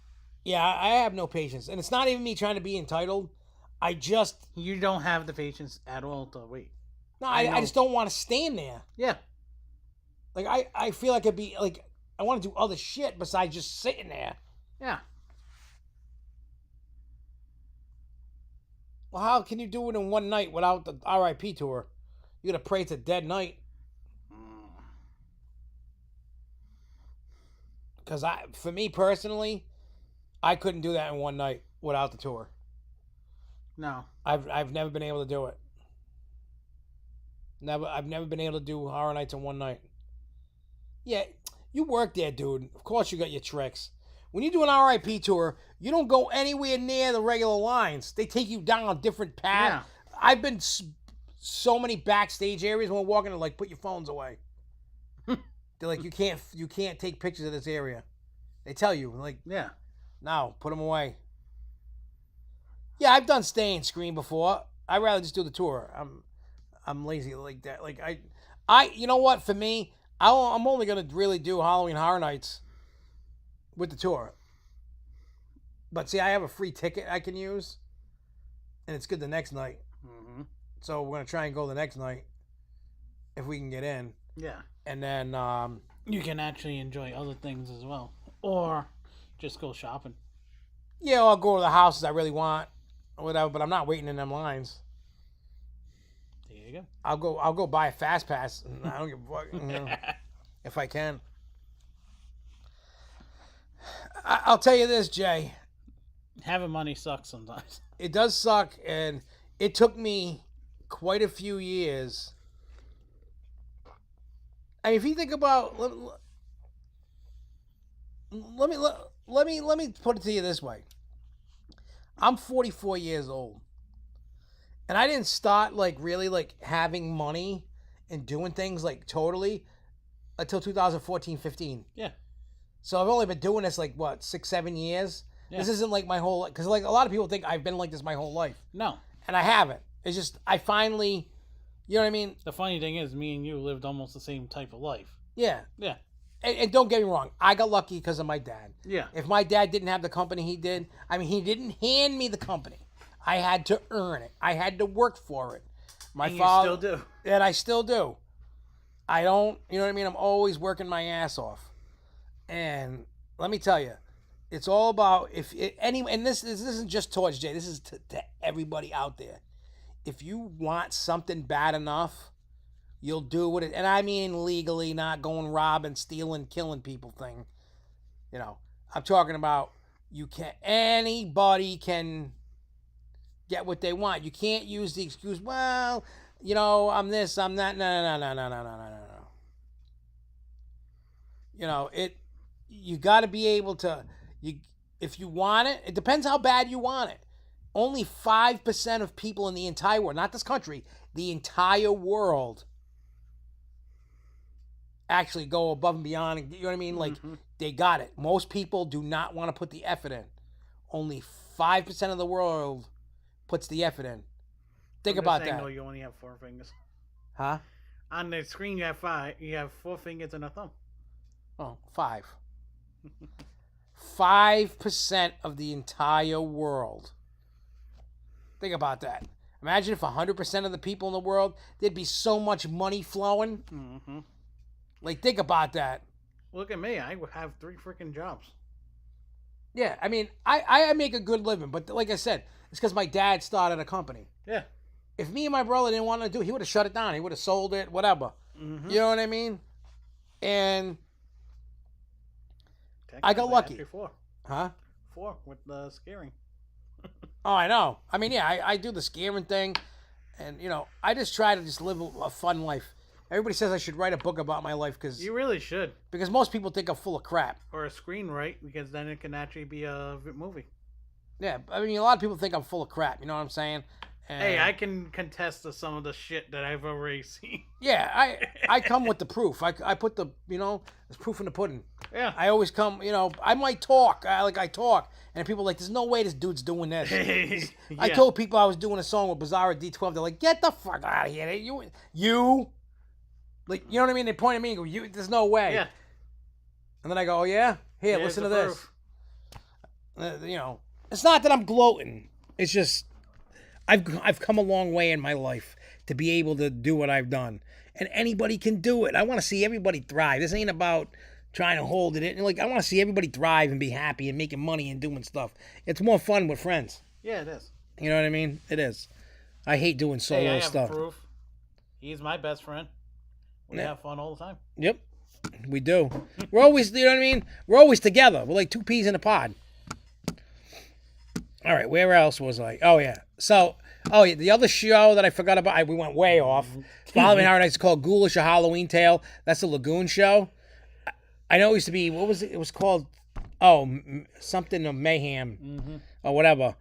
Yeah, I have no patience. And it's not even me trying to be entitled. You don't have the patience at all to wait. No, I just don't want to stand there. Yeah. Like, I feel like it'd be, like, I want to do other shit besides just sitting there. Yeah. Well, how can you do it in one night without the RIP tour? You gotta pray it's a dead night. Because for me personally, I couldn't do that in one night without the tour. No. I've never been able to do it. I've never been able to do Horror Nights in one night. Yeah, you work there, dude. Of course you got your tricks. When you do an RIP tour, you don't go anywhere near the regular lines. They take you down a different path. Yeah. I've been so many backstage areas when we're walking, they're like, put your phones away. They're like, you can't take pictures of this area. They tell you, like, yeah, no, put them away. Yeah, I've done stay and screen before. I'd rather just do the tour. I'm lazy like that. Like I you know what? For me, I'm only gonna really do Halloween Horror Nights with the tour. But see, I have a free ticket I can use, and it's good the next night. Mm-hmm. So we're gonna try and go the next night if we can get in. Yeah. And then you can actually enjoy other things as well, or just go shopping. Yeah, I'll go to the houses I really want, or whatever. But I'm not waiting in them lines. There you go. I'll go buy a fast pass. I don't give a fuck, you know, if I can. I'll tell you this, Jay. Having money sucks sometimes. It does suck, and it took me quite a few years. I mean, if you think about, let me put it to you this way. I'm 44 years old, and I didn't start like really like having money and doing things like totally until 2014, 15. Yeah. So I've only been doing this like what 6-7 years. Yeah. This isn't like my whole life, because like a lot of people think I've been like this my whole life. No. And I haven't. It's just I finally, you know what I mean? The funny thing is, me and you lived almost the same type of life. Yeah. Yeah. And don't get me wrong, I got lucky because of my dad. Yeah. If my dad didn't have the company he did, I mean, he didn't hand me the company. I had to earn it. I had to work for it. My father, you still do. And I still do. I don't, you know what I mean? I'm always working my ass off. And let me tell you, it's all about and this isn't just towards Jay. This is to everybody out there. If you want something bad enough, you'll do it. And I mean legally, not going robbing, stealing, killing people thing. You know, I'm talking about anybody can get what they want. You can't use the excuse, well, you know, I'm this, I'm that. No. You know, you got to be able to, if you want it, it depends how bad you want it. Only 5% of people in the entire world, not this country, the entire world actually go above and beyond. You know what I mean? Like, they got it. Most people do not want to put the effort in. Only 5% of the world puts the effort in. Think about that. No, you only have 4 fingers. Huh? On the screen, you have 5. You have 4 fingers and a thumb. Oh, 5. 5% of the entire world. Think about that. Imagine if 100% of the people in the world, there'd be so much money flowing. Mm-hmm. Like, think about that. Look at me. I have 3 freaking jobs. Yeah, I mean, I make a good living, but like I said, it's because my dad started a company. Yeah. If me and my brother didn't want to do it, he would have shut it down. He would have sold it, whatever. Mm-hmm. You know what I mean? And I got lucky. 4. Huh? 4 with the scaring. Oh, I know. I mean, yeah, I do the scaring thing, and, you know, I just try to just live a fun life. Everybody says I should write a book about my life You really should. because most people think I'm full of crap. Or a screenwrite, because then it can actually be a movie. Yeah, I mean, a lot of people think I'm full of crap. You know what I'm saying? And, Hey, I can contest to some of the shit that I've already seen. Yeah, I come with the proof. I put the, there's proof in the pudding. Yeah. I always come, I might talk. I talk. And people are like, there's no way this dude's doing this. Yeah. I told people I was doing a song with Bizarre D12. They're like, get the fuck out of here. You. Like, you know what I mean? They point at me and go, there's no way. Yeah. And then I go, oh, yeah? Here, Here's listen to the this. proof. It's not that I'm gloating. It's just, I've come a long way in my life to be able to do what I've done. And anybody can do it. I want to see everybody thrive. This ain't about trying to hold it in. Like, I want to see everybody thrive and be happy and making money and doing stuff. It's more fun with friends. Yeah, it is. You know what I mean? It is. I hate doing solo Hey, I have stuff. proof. He's my best friend. We have fun all the time. Yep. We do. We're always, you know what I mean? We're always together. We're like two peas in a pod. All right, where else was I? Oh, yeah. So, the other show that I forgot about, we went way off. Halloween Horror Nights is called Ghoulish, A Halloween Tale. That's the Lagoon show. I know it used to be, what was it? It was called, something of Mayhem or whatever.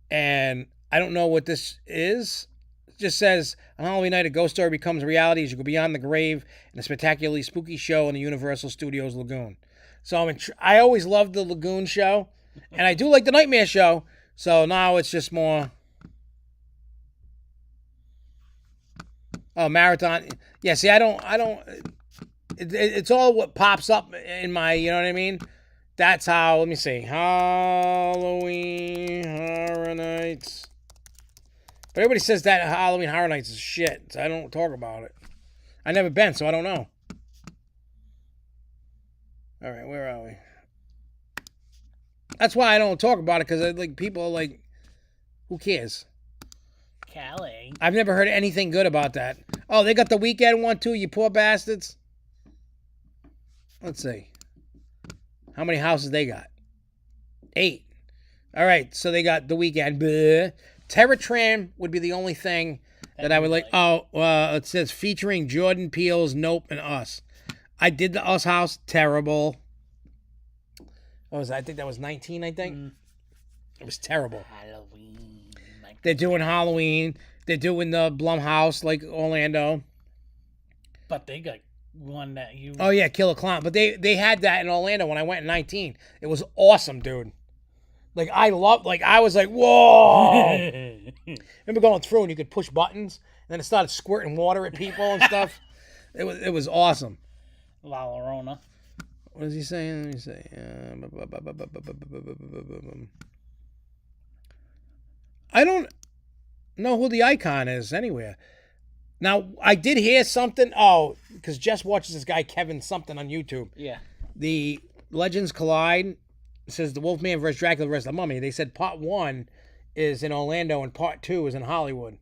And I don't know what this is. It just says, on Halloween night, a ghost story becomes reality as you go beyond the grave in a spectacularly spooky show in the Universal Studios Lagoon. So I always loved the Lagoon show. And I do like the Nightmare show. So now it's just more. Oh, marathon. Yeah, see, I don't. It's all what pops up in my, you know what I mean? That's how, let me see. Halloween Horror Nights. But everybody says that Halloween Horror Nights is shit. So I don't talk about it. I've never been, so I don't know. All right, where are we? That's why I don't talk about it, because people are like, who cares? Callie. I've never heard anything good about that. Oh, they got the weekend one too, you poor bastards. Let's see. How many houses they got? 8. All right, so they got the weekend. Bleh. Terror Tram would be the only thing that I would like. Oh, it says featuring Jordan Peele's Nope and Us. I did the Us house. Terrible. What was that? I think that was 19, I think. It was terrible. Halloween. They're doing Halloween. They're doing the Blumhouse, like Orlando. But they got one that you... Oh, yeah, Kill a Clown. But they had that in Orlando when I went in 19. It was awesome, dude. Like, I was like, whoa. Remember going through and you could push buttons? And then it started squirting water at people and stuff. It was awesome. La Llorona. What is he saying? Let me say. I don't know who the icon is anywhere. Now, I did hear something. Oh, because Jess watches this guy, Kevin something, on YouTube. Yeah. The Legends Collide. It says the Wolfman vs. Dracula vs. the Mummy. They said part 1 is in Orlando and part 2 is in Hollywood.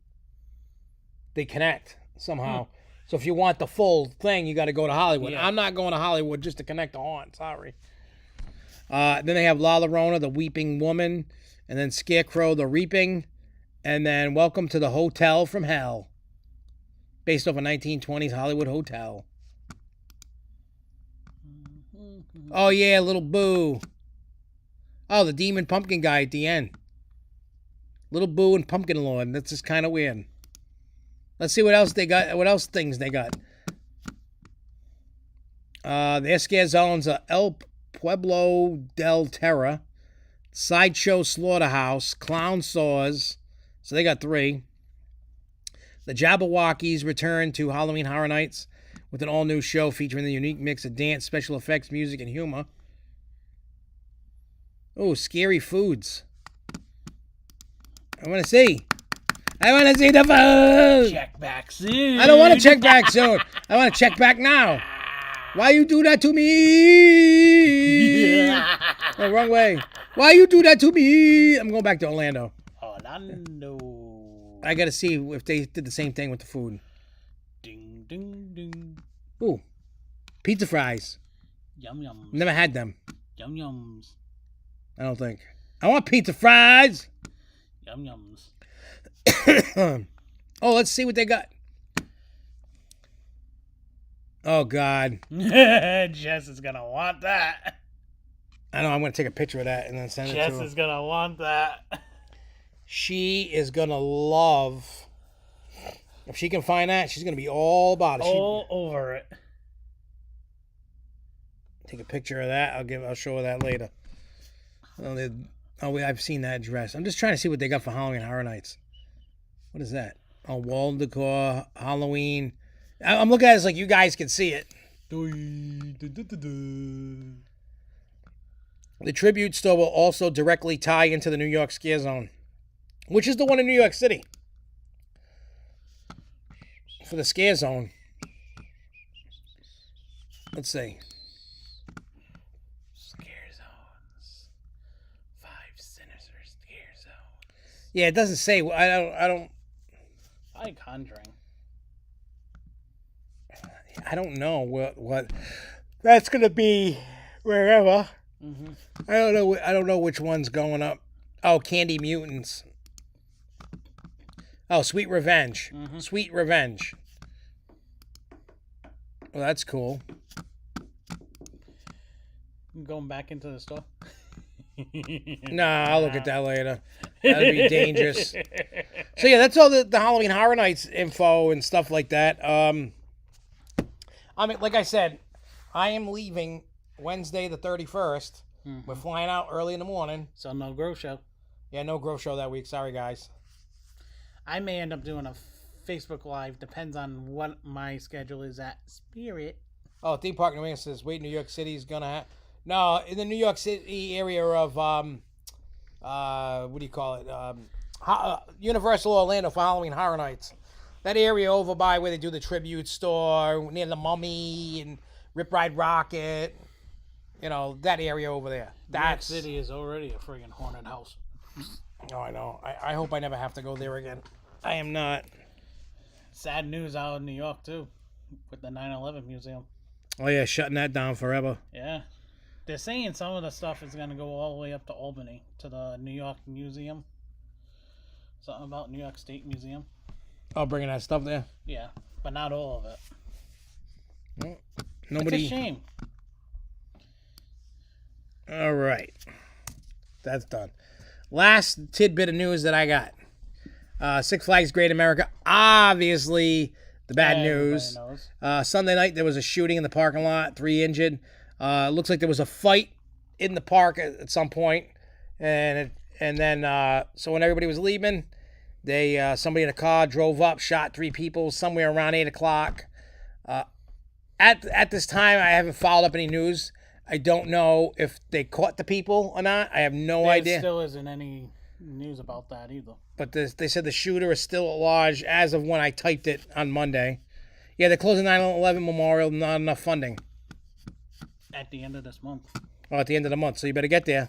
They connect somehow. So if you want the full thing, you got to go to Hollywood. Yeah. I'm not going to Hollywood just to connect the haunt. Sorry. Then they have La Llorona, the Weeping Woman, and then Scarecrow, the Reaping, and then Welcome to the Hotel from Hell, based off a 1920s Hollywood hotel. Oh yeah, Little Boo. Oh, the Demon Pumpkin guy at the end. Little Boo and Pumpkin Lord. That's just kind of weird. Let's see what else they got. What else things they got? Their scare zones are El Pueblo del Terra, Sideshow Slaughterhouse, Clown Saws. So they got 3. The Jabberwockies return to Halloween Horror Nights with an all-new show featuring the unique mix of dance, special effects, music, and humor. Oh, Scary Foods. I want to see. I want to see the food. Check back soon. I don't want to check back soon. I want to check back now. Why you do that to me? Oh, wrong way. Why you do that to me? I'm going back to Orlando. Orlando. I got to see if they did the same thing with the food. Ding, ding, ding. Ooh. Pizza fries. Yum, yums. Never had them. Yum, yums. I don't think. I want pizza fries. Yum, yums. Oh, let's see what they got. Oh, God. Jess is gonna want that. I know. I'm going to take a picture of that and then send it to Jess her. is gonna want that. She is going to love... If she can find that, she's going to be all about it. All over it. Take a picture of that. I'll show her that later. I've seen that dress. I'm just trying to see what they got for Halloween Horror Nights. What is that? Oh, wall decor, Halloween. I'm looking at it like you guys can see it. The tribute store will also directly tie into the New York Scare Zone, which is the one in New York City. For the Scare Zone. Let's see. Scare zones. 5 sinister scare zones. Yeah, it doesn't say. I don't. I like Conjuring. I don't know what that's gonna be. Wherever. Mm-hmm. I don't know which one's going up. Oh, Candy Mutants. Oh, Sweet Revenge. Mm-hmm. Sweet Revenge. Well, that's cool. I'm going back into the store. Nah, I'll look at that later. That'd be dangerous. So yeah, that's all the Halloween Horror Nights info and stuff like that. I mean, like I said, I am leaving Wednesday the 31st. Mm-hmm. We're flying out early in the morning. So no Grow Show. Yeah, no Grow Show that week. Sorry, guys. I may end up doing a Facebook Live. Depends on what my schedule is at Spirit. Oh, Theme Park New England says, wait, New York City's going to have... No, in the New York City area of, what do you call it? Universal Orlando for Halloween Horror Nights. That area over by where they do the tribute store, near the Mummy and Rip Ride Rocket. You know, that area over there. New York City is already a friggin' haunted house. Oh, I know. I hope I never have to go there again. I am not. Sad news out in New York, too, with the 9/11 museum. Oh, yeah, shutting that down forever. Yeah. They're saying some of the stuff is going to go all the way up to Albany, to the New York Museum. Something about New York State Museum. Oh, bringing that stuff there? Yeah, but not all of it. Well, nobody... It's a shame. All right. That's done. Last tidbit of news that I got. Six Flags Great America. Obviously, the bad news. Sunday night, there was a shooting in the parking lot. 3 injured. Looks like there was a fight in the park at some point. And then, so when everybody was leaving, somebody in a car drove up, shot 3 people somewhere around 8 o'clock. At this time, I haven't followed up any news. I don't know if they caught the people or not. I have no idea. There still isn't any news about that either. But they said the shooter is still at large as of when I typed it on Monday. Yeah, they're closing 9/11 Memorial. Not enough funding. At the end of this month. Oh, at the end of the month. So you better get there.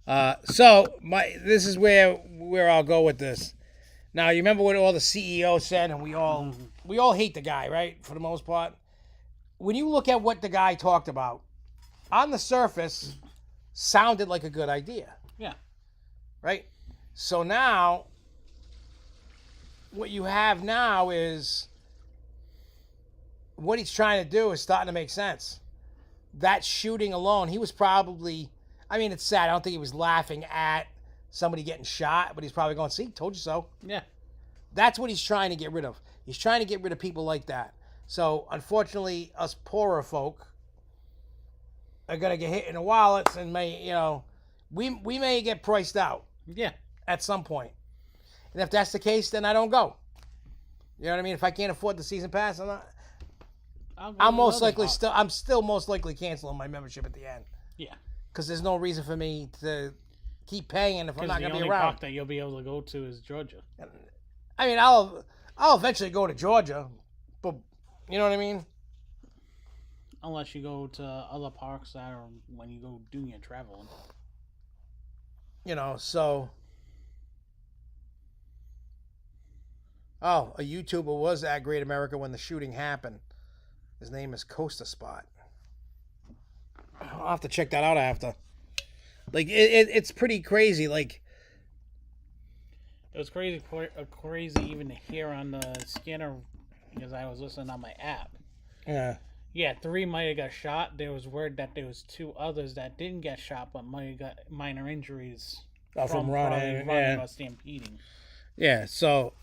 This is where I'll go with this. Now, you remember what all the CEOs said, and we all hate the guy, right? For the most part. When you look at what the guy talked about, on the surface, sounded like a good idea. Yeah. Right? So now, what you have now is, what he's trying to do is starting to make sense. That shooting alone, he was probably, I mean, it's sad. I don't think he was laughing at somebody getting shot, but he's probably going, see, told you so. Yeah. That's what he's trying to get rid of. He's trying to get rid of people like that. So, unfortunately, us poorer folk are going to get hit in the wallets and we may get priced out. Yeah. At some point. And if that's the case, then I don't go. You know what I mean? If I can't afford the season pass, I'm still most likely canceling my membership at the end. Yeah. Because there's no reason for me to keep paying if I'm not going to be around. The only park that you'll be able to go to is Georgia. I mean, I'll eventually go to Georgia, but you know what I mean? Unless you go to other parks that are when you go doing your traveling. So... Oh, a YouTuber was at Great America when the shooting happened. His name is Costa Spot. I'll have to check that out after. Like, it's pretty crazy. Like, it was crazy even to hear on the scanner because I was listening on my app. Yeah. Yeah, 3 might have got shot. There was word that there was 2 others that didn't get shot, but might have got minor injuries From running. or stampeding. Yeah. So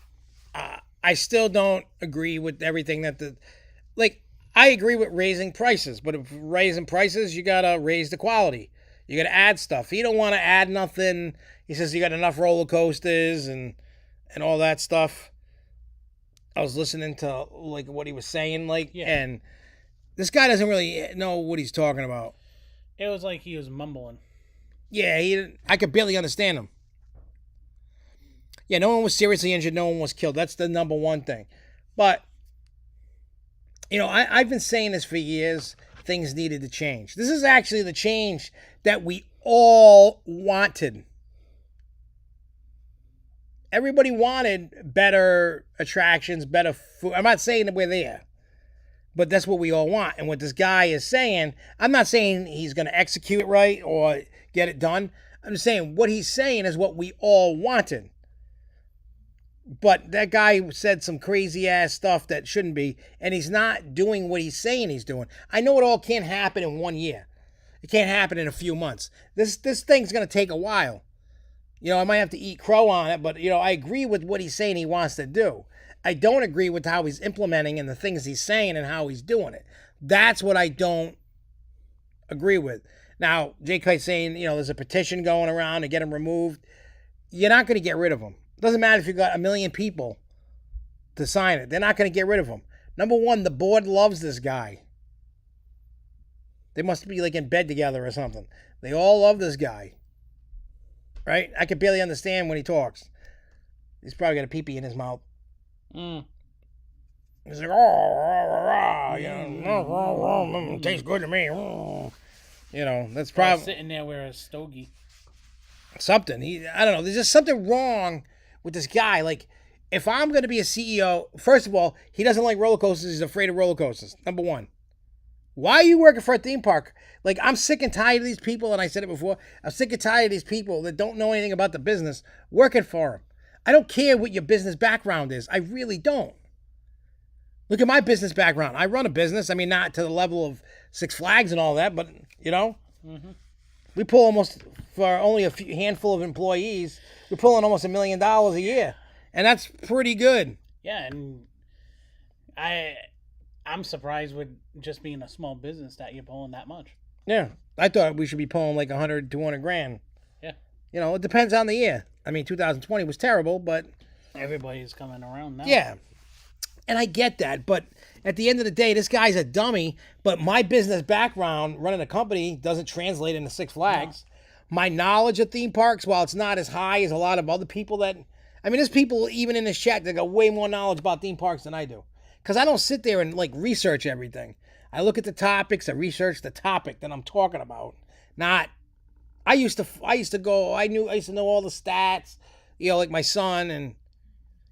I still don't agree with everything that I agree with raising prices, but if raising prices, you gotta raise the quality. You gotta add stuff. He don't want to add nothing. He says you got enough roller coasters and all that stuff. I was listening to what he was saying, and this guy doesn't really know what he's talking about. It was like he was mumbling. Yeah, I could barely understand him. Yeah, no one was seriously injured. No one was killed. That's the number one thing. But, I've been saying this for years. Things needed to change. This is actually the change that we all wanted. Everybody wanted better attractions, better food. I'm not saying that we're there, but that's what we all want. And what this guy is saying, I'm not saying he's going to execute it right or get it done. I'm just saying what he's saying is what we all wanted. But that guy said some crazy ass stuff that shouldn't be, and he's not doing what he's saying he's doing. I know it all can't happen in 1 year. It can't happen in a few months. This thing's going to take a while. I might have to eat crow on it, but, I agree with what he's saying he wants to do. I don't agree with how he's implementing and the things he's saying and how he's doing it. That's what I don't agree with. Now, J Kite's saying, there's a petition going around to get him removed. You're not going to get rid of him. It doesn't matter if you got 1 million people to sign it. They're not going to get rid of him. Number one, the board loves this guy. They must be in bed together or something. They all love this guy. Right? I can barely understand when he talks. He's probably got a pee-pee in his mouth. He's like, tastes good to me. That's probably sitting there with a stogie. Something. I don't know. There's just something wrong with this guy. If I'm going to be a CEO, first of all, he doesn't like roller coasters. He's afraid of roller coasters. Number one. Why are you working for a theme park? I'm sick and tired of these people, and I said it before, I'm sick and tired of these people that don't know anything about the business working for him. I don't care what your business background is. I really don't. Look at my business background. I run a business. I mean, not to the level of Six Flags and all that, but, we pull almost, for only a handful of employees, we're pulling almost $1 million a year. And that's pretty good. Yeah, and I'm surprised with just being a small business that you're pulling that much. Yeah. I thought we should be pulling 100, 200 grand. Yeah. It depends on the year. I mean, 2020 was terrible, but... Everybody's coming around now. Yeah. And I get that, but at the end of the day, this guy's a dummy, but my business background, running a company, doesn't translate into Six Flags. No. My knowledge of theme parks, while it's not as high as a lot of other people that... I mean, there's people, even in this chat, that got way more knowledge about theme parks than I do. Because I don't sit there and research everything. I look at the topics, I research the topic that I'm talking about. I used to know all the stats, my son, and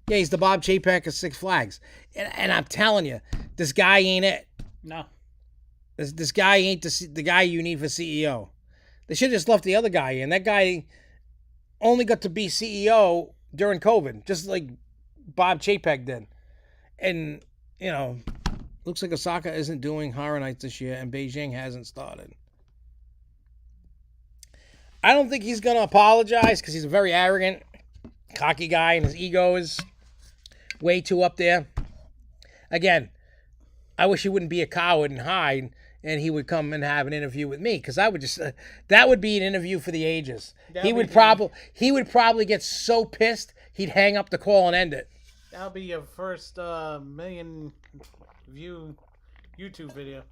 yeah, he's the Bob Chapek of Six Flags. And I'm telling you, this guy ain't it. No. This guy ain't the guy you need for CEO. They should have just left the other guy in. That guy only got to be CEO during COVID, just like Bob Chapek did. And, looks like Osaka isn't doing Horror Nights this year, and Beijing hasn't started. I don't think he's going to apologize because he's a very arrogant, cocky guy, and his ego is way too up there. Again, I wish he wouldn't be a coward and hide, and he would come and have an interview with me, because I would just that would be an interview for the ages. He would probably get so pissed he'd hang up the call and end it. That'll be your first million view YouTube video.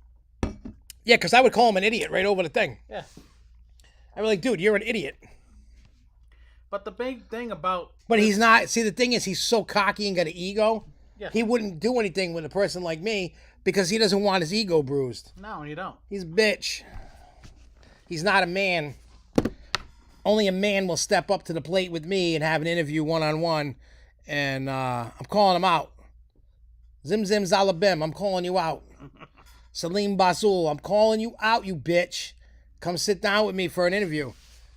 Yeah, because I would call him an idiot right over the thing. Yeah. I'd be like, dude, you're an idiot. But the big thing about... But he's not... See, the thing is, he's so cocky and got an ego. Yeah. He wouldn't do anything with a person like me because he doesn't want his ego bruised. No, you don't. He's a bitch. He's not a man. Only a man will step up to the plate with me and have an interview one-on-one. And I'm calling him out. Zim Zim Zalabim, I'm calling you out. Salim Basul, I'm calling you out, you bitch. Come sit down with me for an interview.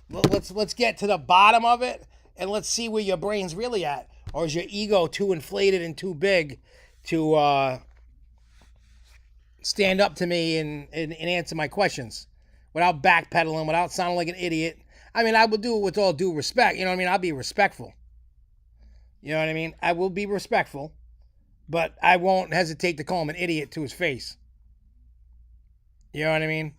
Let's get to the bottom of it, and let's see where your brain's really at. Or is your ego too inflated and too big to stand up to me and answer my questions without backpedaling, without sounding like an idiot. I mean, I will do it with all due respect. You know what I mean? I'll be respectful. You know what I mean? I will be respectful, but I won't hesitate to call him an idiot to his face. You know what I mean?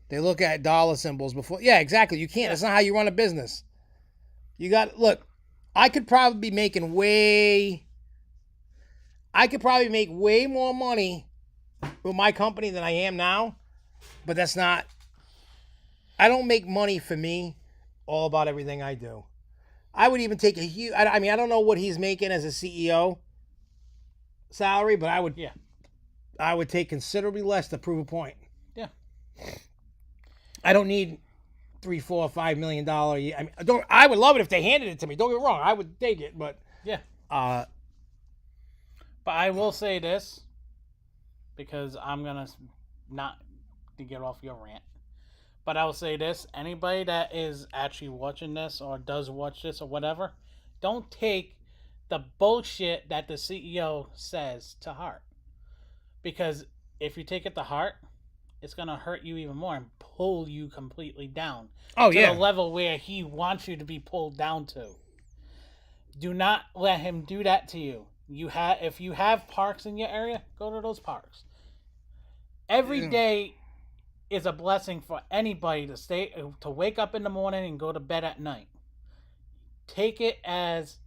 They look at dollar symbols before. Yeah, exactly. You can't. That's not how you run a business. You got, look, I could probably be making way more money with my company than I am now, but that's not, I don't make money for me all about everything I do. I would even take a huge, I mean, I don't know what he's making as a CEO salary, but I would take considerably less to prove a point. Yeah. I don't need $3, $4, $5 million. I mean, I would love it if they handed it to me. Don't get me wrong, I would take it, but yeah. But I will say this, because I'm gonna not to get off your rant. But I will say this: anybody that is actually watching this or does watch this or whatever, don't take the bullshit that the CEO says to heart. Because if you take it to heart, it's going to hurt you even more and pull you completely down. To the level where he wants you to be pulled down to. Do not let him do that to you. If you have parks in your area, go to those parks. Every day is a blessing for anybody to wake up in the morning and go to bed at night. Take it as,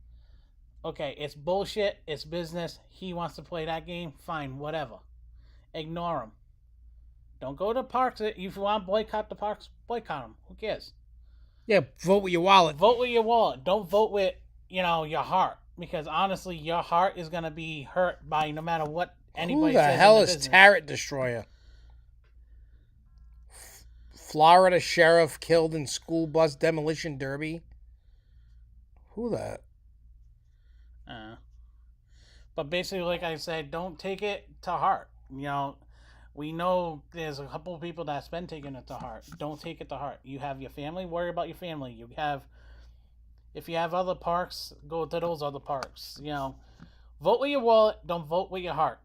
okay, it's bullshit, it's business, he wants to play that game, fine, whatever. Ignore him. Don't go to parks. If you want to boycott the parks, boycott them. Who cares? Yeah, vote with your wallet. Vote with your wallet. Don't vote with, your heart. Because honestly, your heart is going to be hurt by no matter what anybody says. Who the hell is Tarot Destroyer? Florida sheriff killed in school bus demolition derby. Who that? But basically, like I said, don't take it to heart. We know there's a couple of people that's been taking it to heart. Don't take it to heart. You have your family, worry about your family. If you have other parks, go to those other parks. Vote with your wallet, don't vote with your heart.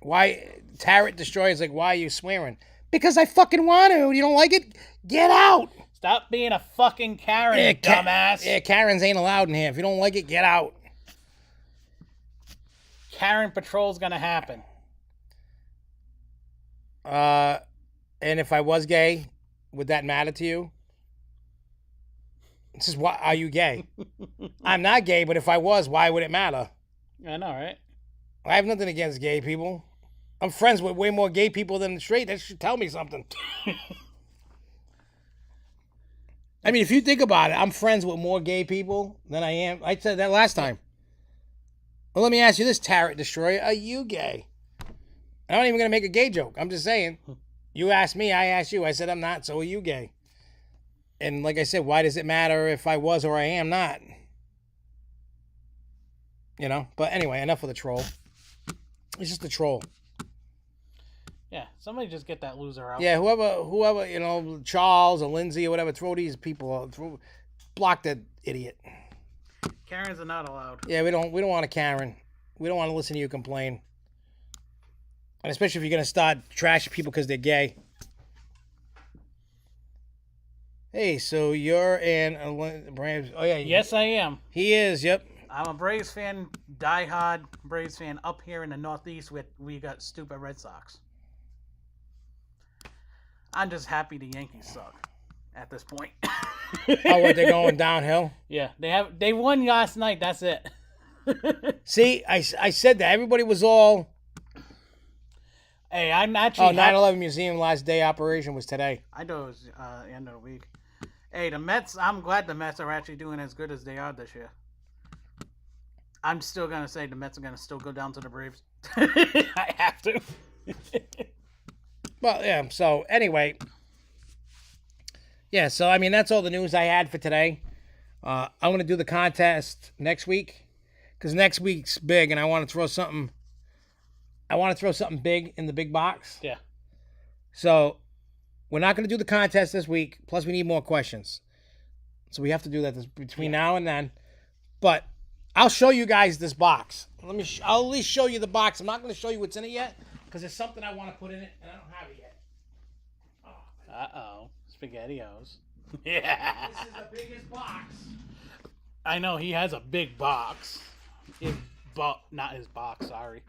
Why, Tarot Destroyer is like, why are you swearing? Because I fucking want to. You don't like it? Get out. Stop being a fucking Karen, dumbass. Yeah, Karens ain't allowed in here. If you don't like it, get out. Karen patrol's gonna happen. And if I was gay, would that matter to you? This is why, are you gay? I'm not gay, but if I was, why would it matter? I know, right? I have nothing against gay people. I'm friends with way more gay people than straight. That should tell me something. I mean, if you think about it, I'm friends with more gay people than I am. I said that last time. Well, let me ask you this, Tarot Destroyer. Are you gay? I'm not even going to make a gay joke. I'm just saying. You asked me, I asked you. I said I'm not, so are you gay? And like I said, why does it matter if I was or I am not? But anyway, enough of the troll. It's just a troll. Yeah, somebody just get that loser out. Yeah, whoever, Charles or Lindsay or whatever, throw these people out. Block that idiot. Karens are not allowed. Yeah, we don't want a Karen. We don't want to listen to you complain. And especially if you're going to start trashing people because they're gay. Hey, so you're an Braves. Oh, yeah. Yes, I am. He is, yep. I'm a Braves fan, diehard Braves fan up here in the Northeast where we got stupid Red Sox. I'm just happy the Yankees suck at this point. Oh, what, they're going downhill? Yeah, they won last night. That's it. See, I said that. Everybody was all... Hey, I'm actually... Oh, 9/11 Museum last day operation was today. I know it was end of the week. Hey, the Mets, I'm glad the Mets are actually doing as good as they are this year. I'm still going to say the Mets are going to still go down to the Braves. I have to. Well, yeah, so anyway. Yeah, so I mean, that's all the news I had for today. I'm going to do the contest next week because next week's big and I want to throw something big in the big box. Yeah. So we're not going to do the contest this week. Plus, we need more questions. So we have to do that between now and then. But I'll show you guys this box. I'll at least show you the box. I'm not going to show you what's in it yet because there's something I want to put in it, and I don't have it yet. Oh, Uh-oh. SpaghettiOs. Yeah. this is the biggest box. I know, he has a big box. Not his box, sorry.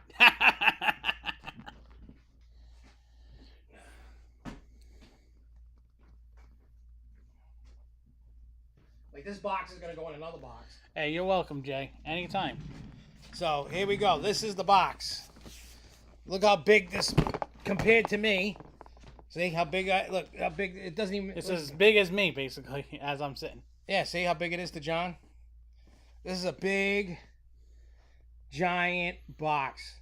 Like, this box is going to go in another box. Hey, you're welcome, Jay. Anytime. So, here we go. This is the box. Look how big this, compared to me. See how big look how big, it doesn't even. It's as big as me, basically, as I'm sitting. Yeah, see how big it is to John? This is a big, giant box.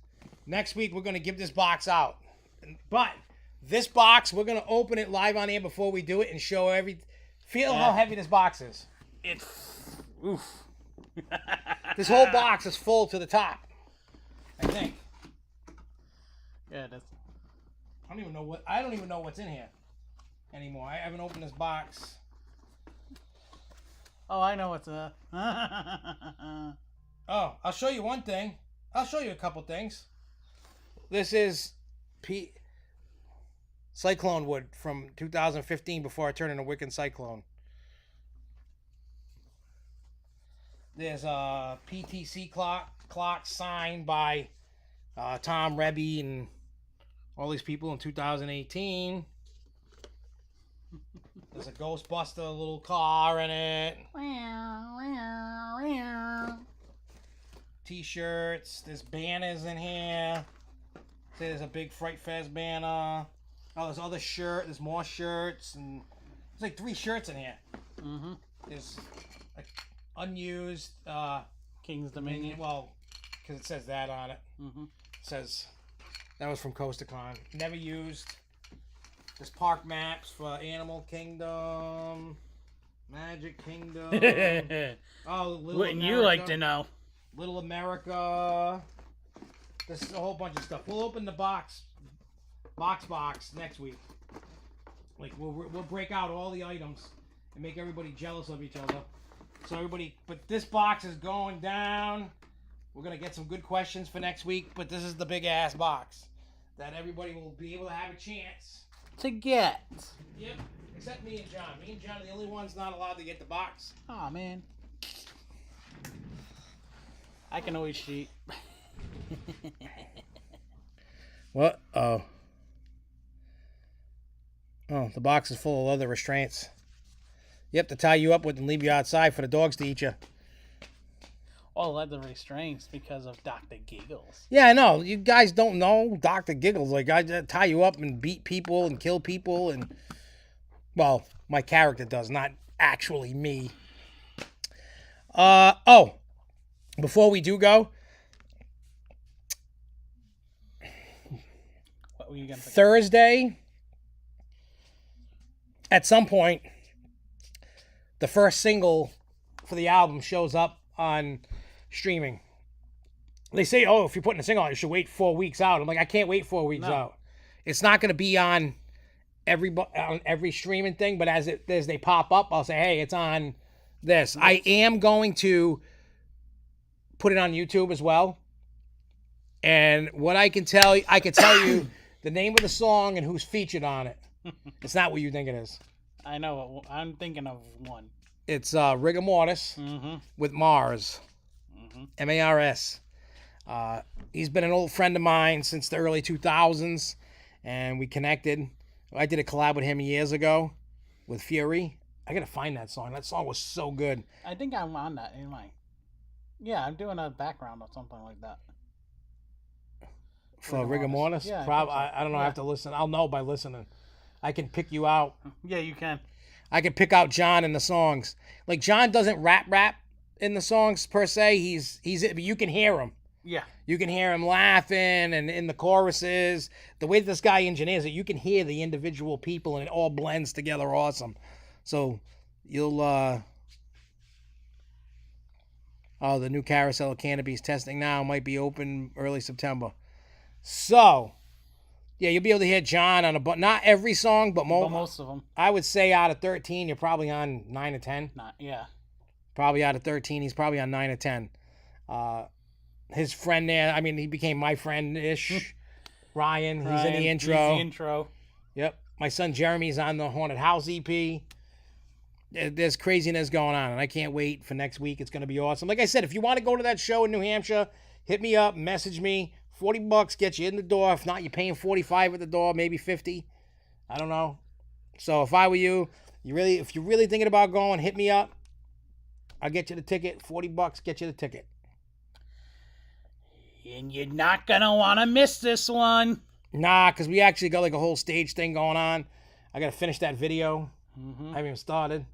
Next week, we're going to give this box out. But this box, we're going to open it live on air before we do it and show feel how heavy this box is. It's, oof. This whole box is full to the top, I think. Yeah, that's. I don't even know what's in here anymore. I haven't opened this box. Oh, I know what's Oh, I'll show you one thing. I'll show you a couple things. This is Cyclone wood from 2015 before I turned into Wiccan Cyclone. There's a PTC clock signed by Tom Rebbe and all these people in 2018. There's a Ghostbuster little car in it. T-shirts. There's banners in here. See, there's a big Fright Fest banner. Oh, there's other shirt. There's more shirts, and there's like 3 shirts in here. Mm-hmm. There's like unused King's Dominion. Well, because it says that on it. Mm-hmm. It says that was from Coast to Con. Never used. There's park maps for Animal Kingdom, Magic Kingdom. Oh, Wouldn't you like to know? Little America. This is a whole bunch of stuff. We'll open the box next week. Like we'll break out all the items and make everybody jealous of each other. So everybody, but this box is going down. We're gonna get some good questions for next week. But this is the big ass box that everybody will be able to have a chance to get. Yep. Except me and John. Me and John are the only ones not allowed to get the box. Aw, man. I can always cheat. What? Oh, the box is full of leather restraints. You have to tie you up with and leave you outside for the dogs to eat you. All leather restraints because of Dr. Giggles. Yeah, I know. You guys don't know Dr. Giggles. Like, I tie you up and beat people and kill people. And, well, my character does, not actually me. Before we do go, what were you gonna Thursday, at some point, the first single for the album shows up on streaming. They say, oh, if you're putting a single out, you should wait 4 weeks out. I'm like, I can't wait 4 weeks out. It's not going to be on every streaming thing, but as they pop up, I'll say, hey, it's on this. Yes. I am going to put it on YouTube as well. And what I can tell you the name of the song and who's featured on it. It's not what you think it is. I know. I'm thinking of one. It's Rigor Mortis with Mars. M-A-R-S. He's been an old friend of mine since the early 2000s, and we connected. I did a collab with him years ago with Fury. I gotta find that song. That song was so good. I think I'm on that in my. Yeah, I'm doing a background or something like that. For Rigor Mortis? Yeah, I don't know. I have to listen. I'll know by listening. I can pick you out. Yeah, you can. I can pick out John in the songs. Like, John doesn't rap in the songs per se. But you can hear him. Yeah. You can hear him laughing and in the choruses. The way that this guy engineers it, you can hear the individual people and it all blends together awesome. So you'll the new carousel of cannabis testing now might be open early September. So yeah, you'll be able to hear John on not every song, but most of them. I would say out of 13, you're probably on 9 or 10. Yeah. Probably out of 13, he's probably on 9 or 10. His friend there, I mean, he became my friend-ish. Ryan, he's in the intro. He's the intro. Yep. My son Jeremy's on the Haunted House EP. There's craziness going on, and I can't wait for next week. It's going to be awesome. Like I said, if you want to go to that show in New Hampshire, hit me up, message me. $40 gets you in the door. If not, you're paying $45 at the door, maybe $50. I don't know. So if I were you, if you're really thinking about going, hit me up. I'll get you the ticket. $40, get you the ticket. And you're not going to want to miss this one. Nah, because we actually got like a whole stage thing going on. I got to finish that video. I haven't even started.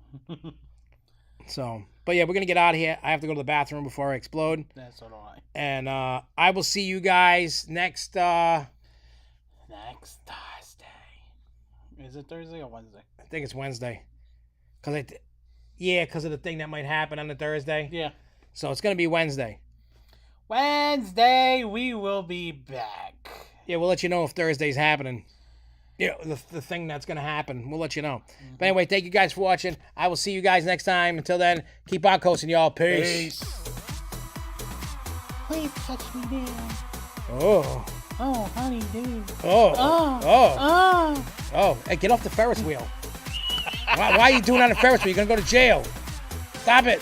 So, but yeah, we're going to get out of here. I have to go to the bathroom before I explode. That's what I. And I will see you guys next Thursday. Is it Thursday or Wednesday? I think it's Wednesday. Because of the thing that might happen on the Thursday. Yeah. So it's going to be Wednesday. Wednesday, we will be back. Yeah, we'll let you know if Thursday's happening. Yeah, the thing that's going to happen. We'll let you know. But anyway, thank you guys for watching. I will see you guys next time. Until then, keep on coasting, y'all. Peace. Please touch me down. Oh. Oh, honey, dude. Oh. Hey, get off the Ferris wheel. Why are you doing on the Ferris wheel? You're going to go to jail. Stop it.